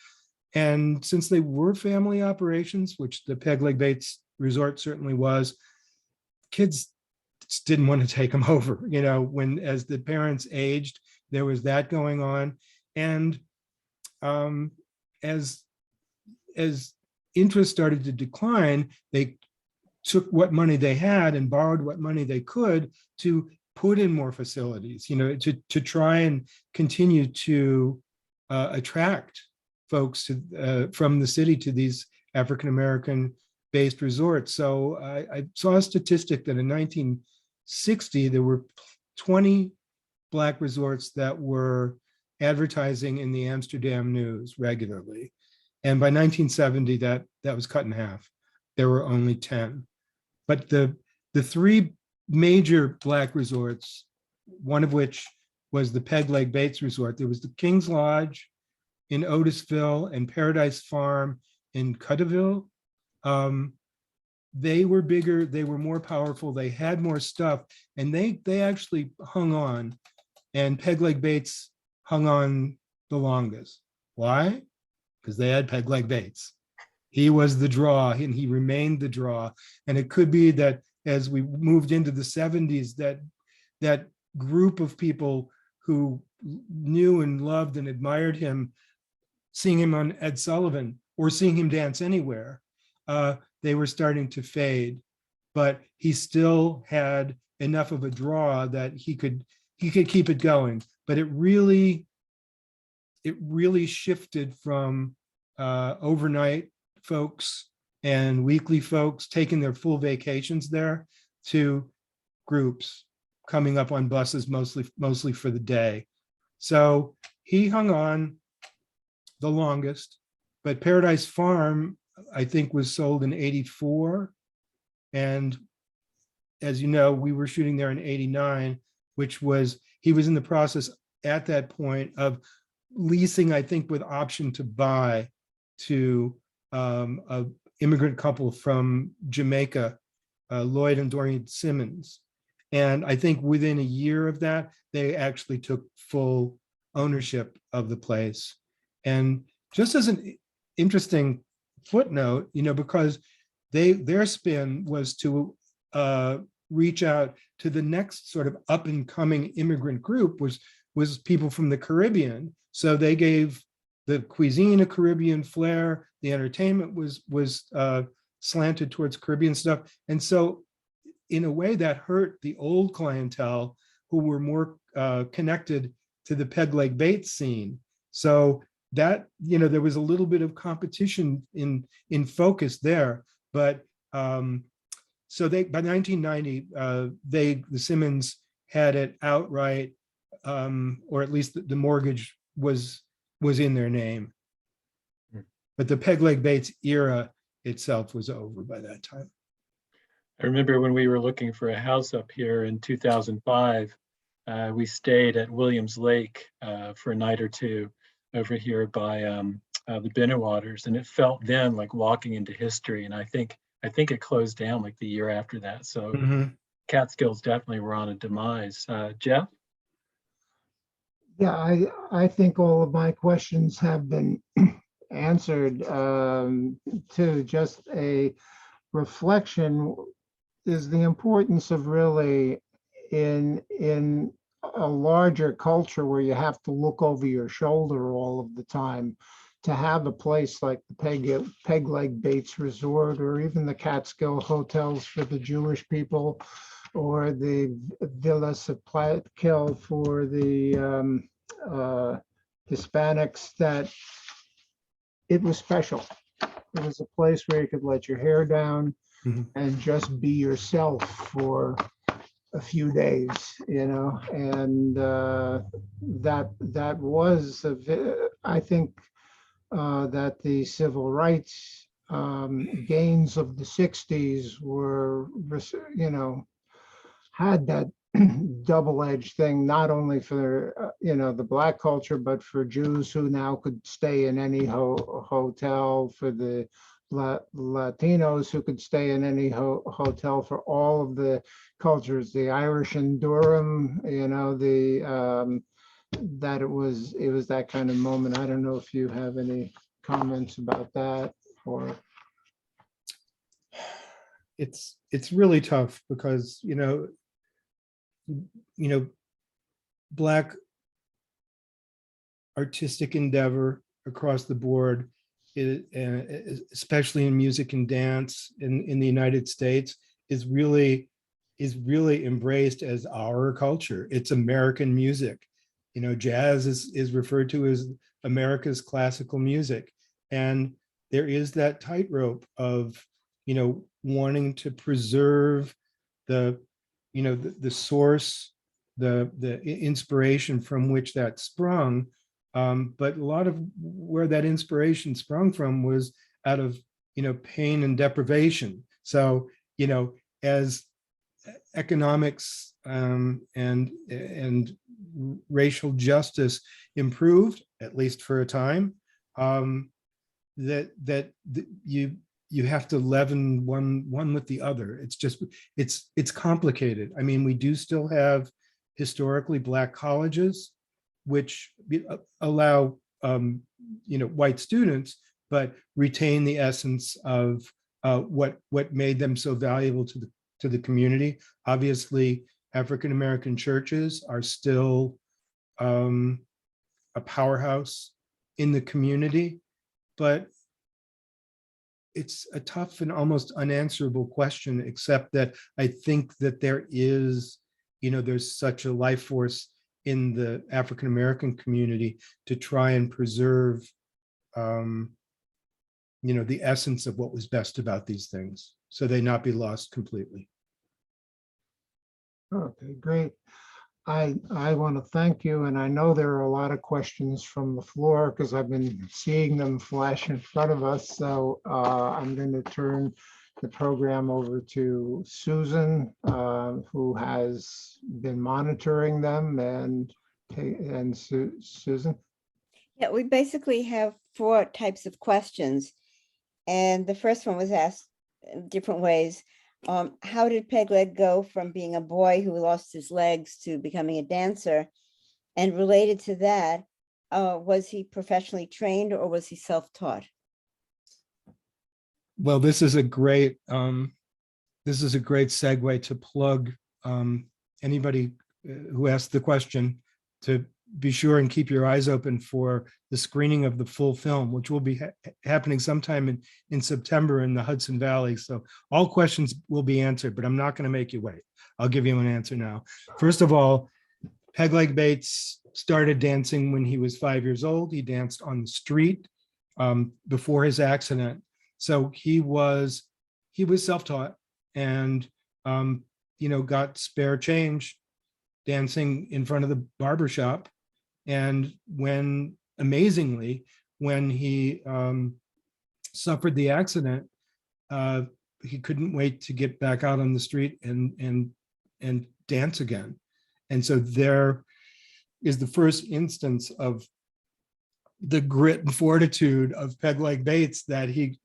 And since they were family operations, which the Peg Leg Bates Resort certainly was, kids didn't want to take them over. As the parents aged, there was that going on. And as interest started to decline, they took what money they had and borrowed what money they could to put in more facilities, to try and continue to attract folks from the city to these African-American based resorts. So I saw a statistic that in 1960, there were 20 Black resorts that were advertising in the Amsterdam News regularly. And by 1970, that was cut in half. There were only 10. But the three major Black resorts, one of which was the Peg Leg Bates Resort. There was the King's Lodge in Otisville and Paradise Farm in Cuttaville. They were bigger, they were more powerful, they had more stuff, and they actually hung on, and Peg Leg Bates hung on the longest. Why? Because they had Peg Leg Bates. He was the draw, and he remained the draw. And it could be that as we moved into the 70s, that group of people who knew and loved and admired him, seeing him on Ed Sullivan or seeing him dance anywhere, they were starting to fade. But he still had enough of a draw that he could keep it going. But it really shifted from overnight folks and weekly folks taking their full vacations there to groups coming up on buses mostly for the day. So he hung on the longest, but Paradise Farm, I think, was sold in 84. And as you know, we were shooting there in 89, he was in the process at that point of leasing, I think, with option to buy to an immigrant couple from Jamaica, Lloyd and Doreen Simmons. And I think within a year of that, they actually took full ownership of the place. And just as an interesting footnote, because their spin was to reach out to the next sort of up and coming immigrant group, was people from the Caribbean. So they gave the cuisine a Caribbean flair, the entertainment was slanted towards Caribbean stuff. And so in a way that hurt the old clientele who were more connected to the Peg Leg Bates scene. So that, there was a little bit of competition in focus there. But so by 1990, the Simmons had it outright, or at least the mortgage was in their name. But the Peg Leg Bates era itself was over by that time. I remember when we were looking for a house up here in 2005, we stayed at Williams Lake for a night or two over here by the Binnewaters, and it felt then like walking into history. And I think it closed down like the year after that. So Catskills definitely were on a demise. Jeff? Yeah, I think all of my questions have been answered. To just a reflection is the importance of really in a larger culture where you have to look over your shoulder all of the time, to have a place like the Peg Leg Bates Resort, or even the Catskill hotels for the Jewish people, or the Villa Zaplatkill for the Hispanics, that it was special. It was a place where you could let your hair down and just be yourself for a few days, and that was, I think, that the civil rights gains of the 60s were, had that double-edged thing, not only for the Black culture, but for Jews who now could stay in any hotel, for the Latinos who could stay in any hotel, for all of the cultures, the Irish in Durham, that it was that kind of moment. I don't know if you have any comments about that, or. It's really tough because, Black artistic endeavor across the board, especially in music and dance in the United States, is really embraced as our culture. It's American music. jazz is referred to as America's classical music. And there is that tightrope of, wanting to preserve the source, the inspiration from which that sprung. But a lot of where that inspiration sprung from was out of, pain and deprivation. So, as economics and racial justice improved, at least for a time, that you have to leaven one with the other. It's complicated. I mean, we do still have historically Black colleges, which allow white students, but retain the essence of what made them so valuable to the community. Obviously, African American churches are still a powerhouse in the community, but it's a tough and almost unanswerable question, except that I think that there is, there's such a life force in the African American community to try and preserve, the essence of what was best about these things, so they not be lost completely. Okay, great. I want to thank you, and I know there are a lot of questions from the floor because I've been seeing them flash in front of us. So I'm going to turn the program over to Susan, who has been monitoring them, and Susan. Yeah, we basically have 4 types of questions. And the first one was asked in different ways. How did Peg Leg go from being a boy who lost his legs to becoming a dancer? And related to that, was he professionally trained or was he self-taught? Well, this is a great segue to plug anybody who asked the question to be sure and keep your eyes open for the screening of the full film, which will be happening sometime in September in the Hudson Valley. So all questions will be answered, but I'm not going to make you wait. I'll give you an answer now. First of all, Peg Leg Bates started dancing when he was 5 years old. He danced on the street before his accident. So he was self-taught and got spare change dancing in front of the barber shop. And amazingly, when he suffered the accident, he couldn't wait to get back out on the street and dance again. And so there is the first instance of the grit and fortitude of Peg Leg Bates, that he,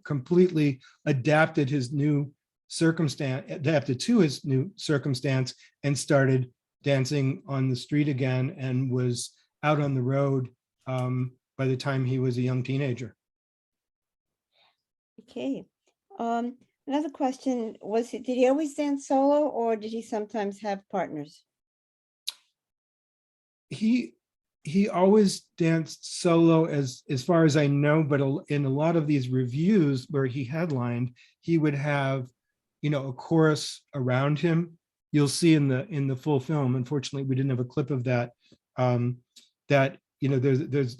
completely adapted to his new circumstance and started dancing on the street again, and was out on the road by the time he was a young teenager. Okay. Another question was, did he always dance solo or did he sometimes have partners? He always danced solo as far as I know, but in a lot of these reviews where he headlined, he would have, a chorus around him. You'll see in the full film. Unfortunately, we didn't have a clip of that. There's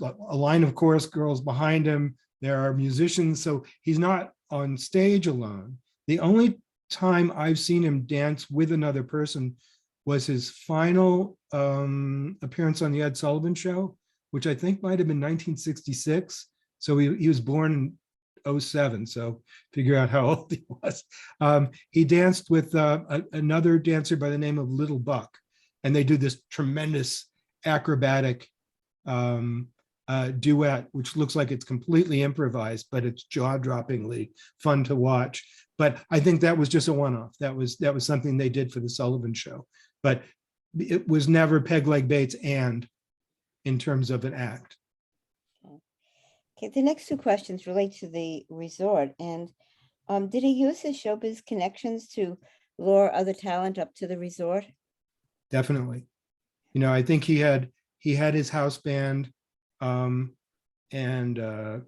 a line of chorus girls behind him. There are musicians, so he's not on stage alone. The only time I've seen him dance with another person was his final appearance on the Ed Sullivan Show, which I think might have been 1966. So he was born in 07, so figure out how old he was. He danced with another dancer by the name of Little Buck, and they do this tremendous acrobatic duet, which looks like it's completely improvised, but it's jaw-droppingly fun to watch. But I think that was just a one-off. That was something they did for the Sullivan Show, but it was never Peg Leg Bates and in terms of an act. Okay, the next 2 questions relate to the resort. And did he use his showbiz connections to lure other talent up to the resort? Definitely. I think he had his house band, and I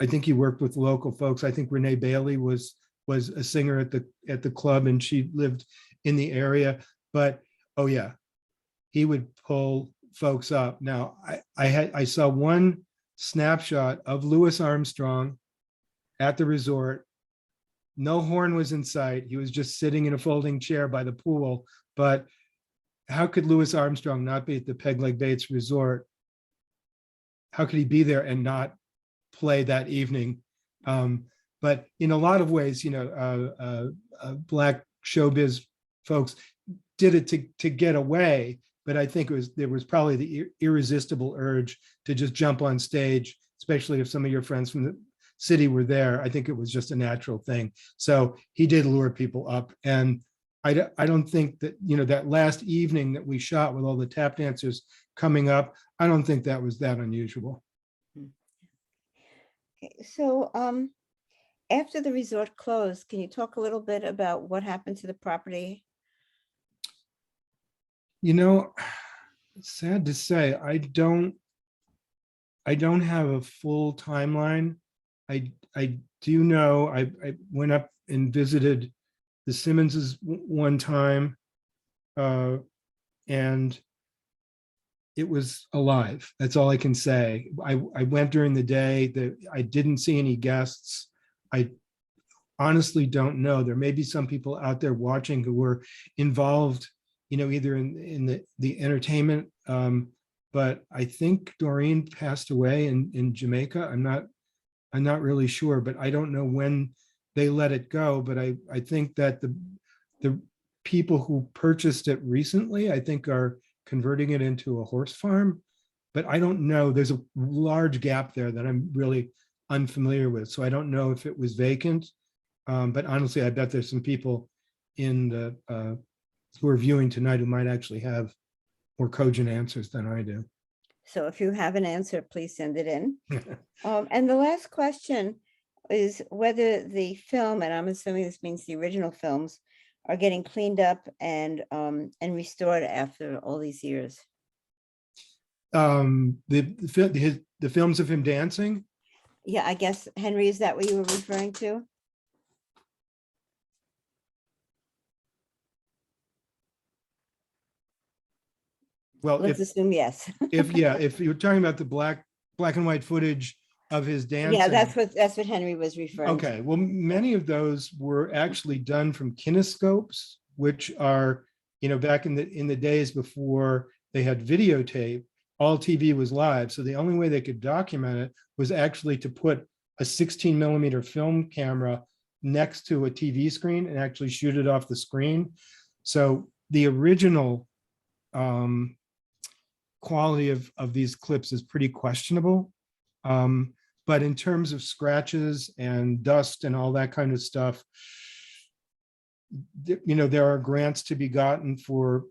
think he worked with local folks. I think Renee Bailey was a singer at the club, and she lived in the area. But oh yeah, he would pull folks up. Now, I saw one snapshot of Louis Armstrong at the resort. No horn was in sight. He was just sitting in a folding chair by the pool. But how could Louis Armstrong not be at the Peg Leg Bates Resort? How could he be there and not play that evening? But in a lot of ways, Black showbiz folks did it to get away. But I think there was probably the irresistible urge to just jump on stage, especially if some of your friends from the city were there. I think it was just a natural thing. So he did lure people up. And I don't think that, that last evening that we shot with all the tap dancers coming up, I don't think that was that unusual. Okay, so after the resort closed, can you talk a little bit about what happened to the property? Sad to say, I don't have a full timeline. I do know I went up and visited the Simmonses one time, and it was alive. That's all I can say. I went during the day. I didn't see any guests. I honestly don't know. There may be some people out there watching who were involved, either in the entertainment. But I think Doreen passed away in Jamaica. I'm not really sure, but I don't know when they let it go. But I think that the people who purchased it recently, I think, are converting it into a horse farm. But I don't know. There's a large gap there that I'm really unfamiliar with. So I don't know if it was vacant. But honestly, I bet there's some people in the who are viewing tonight who might actually have more cogent answers than I do. So if you have an answer, please send it in. And the last question is whether the film, and I'm assuming this means the original films, are getting cleaned up and restored after all these years. The films of him dancing? Yeah, I guess, Henry, is that what you were referring to? Well, let's assume yes. if you're talking about the black and white footage of his dancing. Yeah, that's what Henry was referring to. Okay, well, many of those were actually done from kinescopes, which are, back in the days before they had videotape, all TV was live. So the only way they could document it was actually to put a 16mm film camera next to a TV screen and actually shoot it off the screen. So the original quality of these clips is pretty questionable. But in terms of scratches and dust and all that kind of stuff, there are grants to be gotten for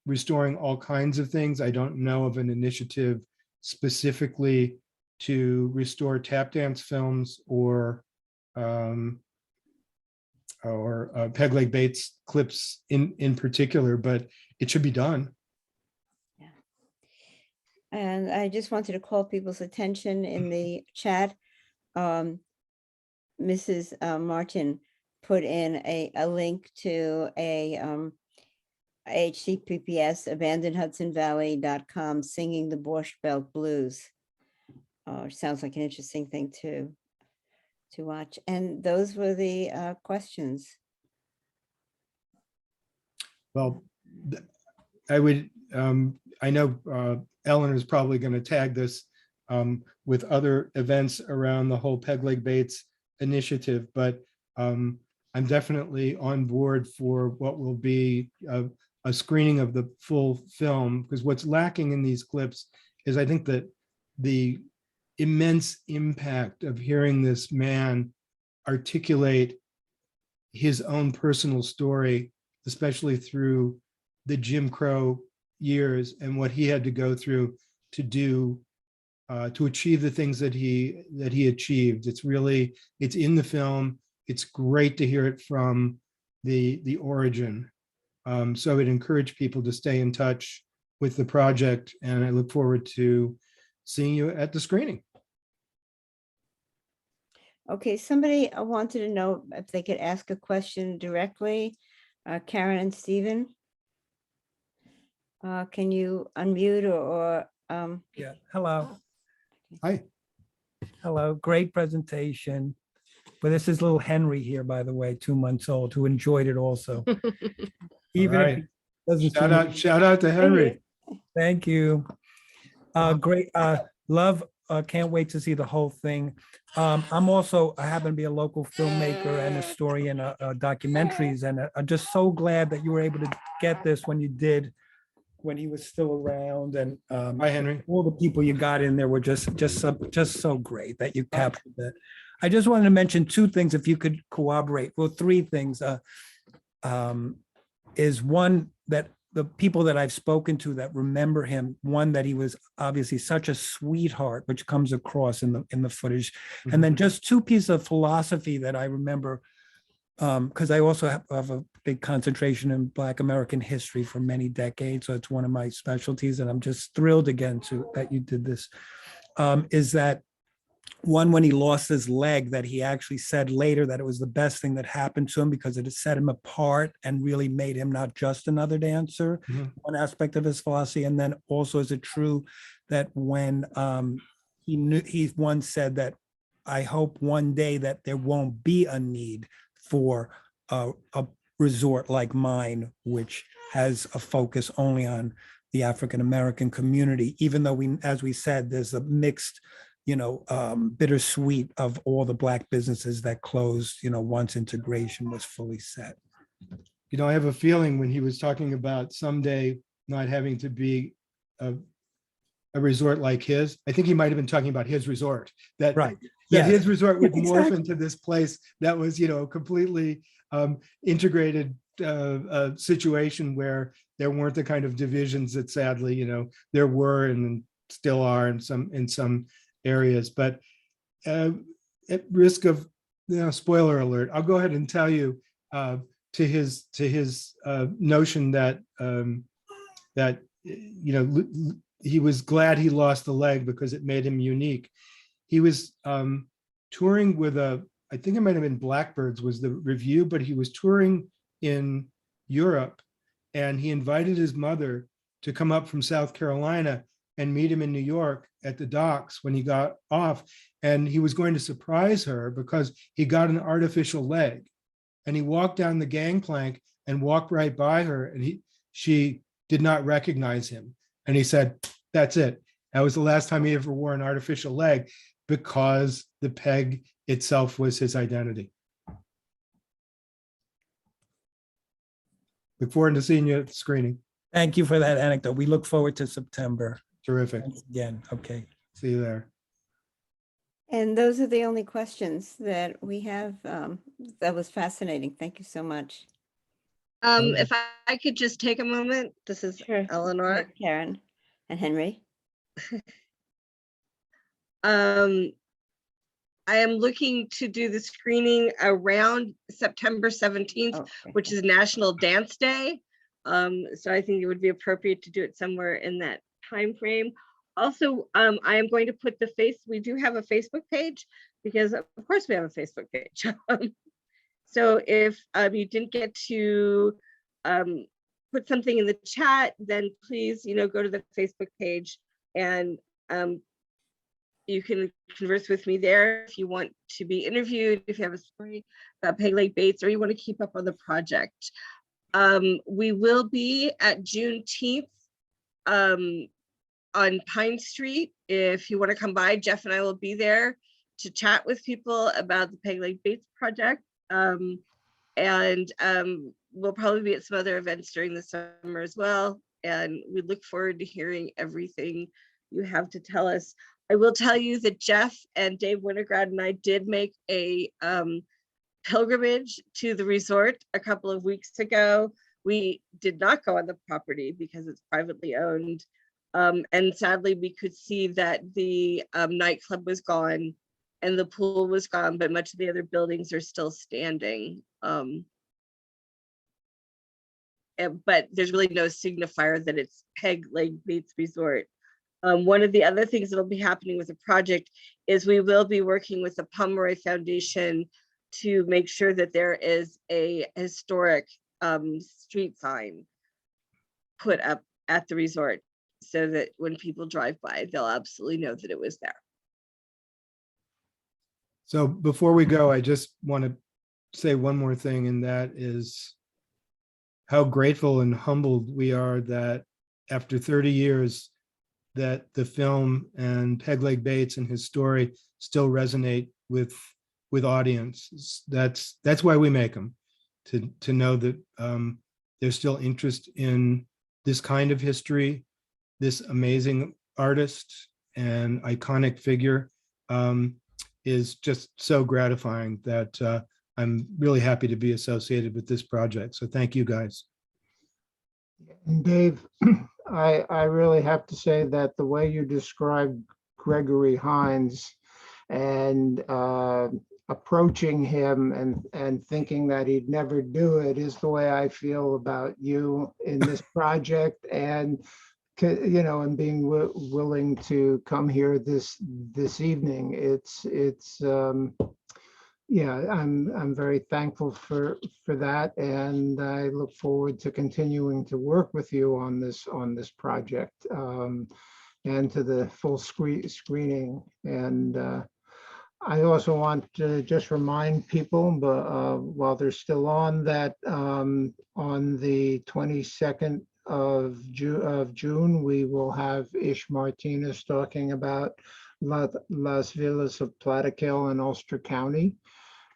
restoring all kinds of things. I don't know of an initiative specifically to restore tap dance films or Peg Leg Bates clips in particular, but it should be done. And I just wanted to call people's attention in the chat. Mrs. Martin put in a link to a HTTPS abandonedhudsonvalley.com singing the Borscht Belt Blues. Sounds like an interesting thing to watch. And those were the questions. Well, I would, I know Ellen is probably going to tag this with other events around the whole Peg Leg Bates initiative, but I'm definitely on board for what will be a screening of the full film, because what's lacking in these clips is, I think, that the immense impact of hearing this man articulate his own personal story, especially through the Jim Crow years and what he had to go through to do to achieve the things that he achieved. It's in the film. It's great to hear it from the origin. So I would encourage people to stay in touch with the project, and I look forward to seeing you at the screening. Okay, somebody wanted to know if they could ask a question directly. Karen and Stephen. Can you unmute or Yeah, hello. Hi. Hello, great presentation. But this is little Henry here, by the way, 2 months old, who enjoyed it also. Even if right. he doesn't Shout out to Henry. Thank you. Great, love, can't wait to see the whole thing. I happen to be a local filmmaker and historian, documentaries, and I'm just so glad that you were able to get this when you did, when he was still around, and Hi, Henry. all the people you got in there were just so great that you captured that. I just wanted to mention two things, if you could corroborate. Well, three things. Is one, that the people that I've spoken to that remember him, one, that he was obviously such a sweetheart, which comes across in the footage, and then just two pieces of philosophy that I remember, because I also have a big concentration in Black American history for many decades, so it's one of my specialties, and I'm just thrilled again that you did this. Is that one, when he lost his leg, that he actually said later that it was the best thing that happened to him because it had set him apart and really made him not just another dancer, one aspect of his philosophy. And then also, is it true that when he once said that, I hope one day that there won't be a need for a resort like mine, which has a focus only on the African-American community, even though as we said, there's a mixed, bittersweet of all the Black businesses that closed, once integration was fully set. I have a feeling when he was talking about someday not having to be a resort like his, I think he might have been talking about his resort, that his resort would morph into this place that was, completely integrated situation where there weren't the kind of divisions that sadly, there were and still are in some areas. But at risk of spoiler alert, I'll go ahead and tell you to his notion that he was glad he lost the leg because it made him unique. He was touring with I think it might have been Blackbirds was the review, but he was touring in Europe, and he invited his mother to come up from South Carolina and meet him in New York at the docks when he got off. And he was going to surprise her because he got an artificial leg. And he walked down the gangplank and walked right by her, and she did not recognize him. And he said, that's it. That was the last time he ever wore an artificial leg, because the peg itself was his identity. Look forward to seeing you at the screening. Thank you for that anecdote. We look forward to September. Terrific. Thanks again. Okay. See you there. And those are the only questions that we have. That was fascinating. Thank you so much. If I could just take a moment, this is Eleanor. Karen and Henry. I am looking to do the screening around September 17th, which is National Dance Day. So I think it would be appropriate to do it somewhere in that time frame. Also, I am going to put we do have a Facebook page, because of course we have a Facebook page. So if you didn't get to put something in the chat, then please, go to the Facebook page, and you can converse with me there if you want to be interviewed, if you have a story about Peg Leg Bates, or you want to keep up on the project. We will be at Juneteenth on Pine Street. If you want to come by, Jeff and I will be there to chat with people about the Peg Leg Bates project. And we'll probably be at some other events during the summer as well. And we look forward to hearing everything you have to tell us. I will tell you that Jeff and Dave Winograd and I did make a pilgrimage to the resort a couple of weeks ago. We did not go on the property because it's privately owned. And sadly, we could see that the nightclub was gone and the pool was gone, but much of the other buildings are still standing. But there's really no signifier that it's Peg Leg Bates Resort. One of the other things that will be happening with the project is we will be working with the Pomeroy Foundation to make sure that there is a historic street sign put up at the resort so that when people drive by, they'll absolutely know that it was there. So before we go, I just want to say one more thing, and that is how grateful and humbled we are that after 30 years, that the film and Peg Leg Bates and his story still resonate with audiences. That's why we make them, to know that there's still interest in this kind of history, this amazing artist and iconic figure, is just so gratifying that I'm really happy to be associated with this project. So thank you, guys. And Dave, I really have to say that the way you described Gregory Hines and approaching him and thinking that he'd never do it is the way I feel about you in this project, and and being willing to come here this evening. I'm very thankful for that, and I look forward to continuing to work with you on this project, and to the full screening. And I also want to just remind people, but while they're still on, that on the 22nd of June, we will have Ish Martinez talking about Las Villas of Plattekill in Ulster County.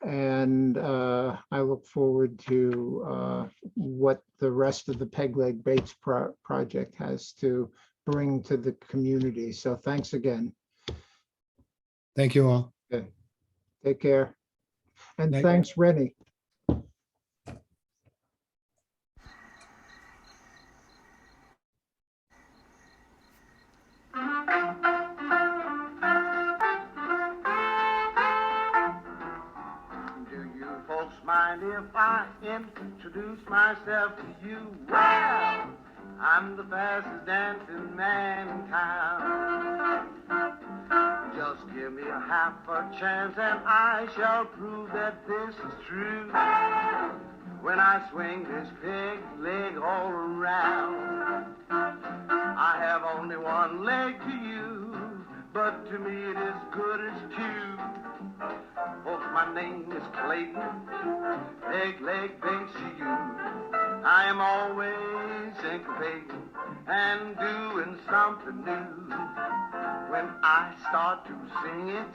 And I look forward to what the rest of the Peg Leg Bates project has to bring to the community. So thanks again. Thank you all. Okay. Take care. And Thank you. thanks, Rennie. Mind if I introduce myself to you? Well, I'm the fastest dancing man in town. Just give me a half a chance and I shall prove that this is true. When I swing this pig leg all around, I have only one leg to you, but to me it is good as two. Folks, my name is Clayton, Peg Leg Bates to you. I am always syncopating and doing something new. When I start to sing it,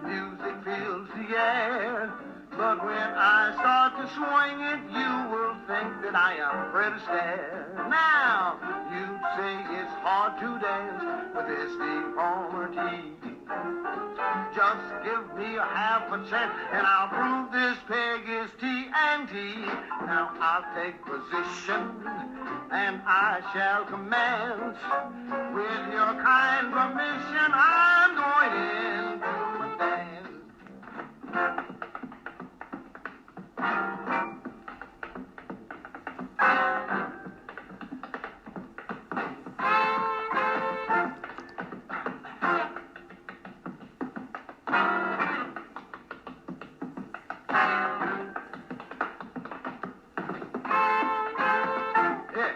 music fills the air. But when I start to swing it, you will think that I am Fred Astaire. Now, you'd say it's hard to dance with this deformity. Just give me a half a chance and I'll prove this peg is TNT. Now I'll take position and I shall commence. With your kind permission, I'm going into a dance. Yeah.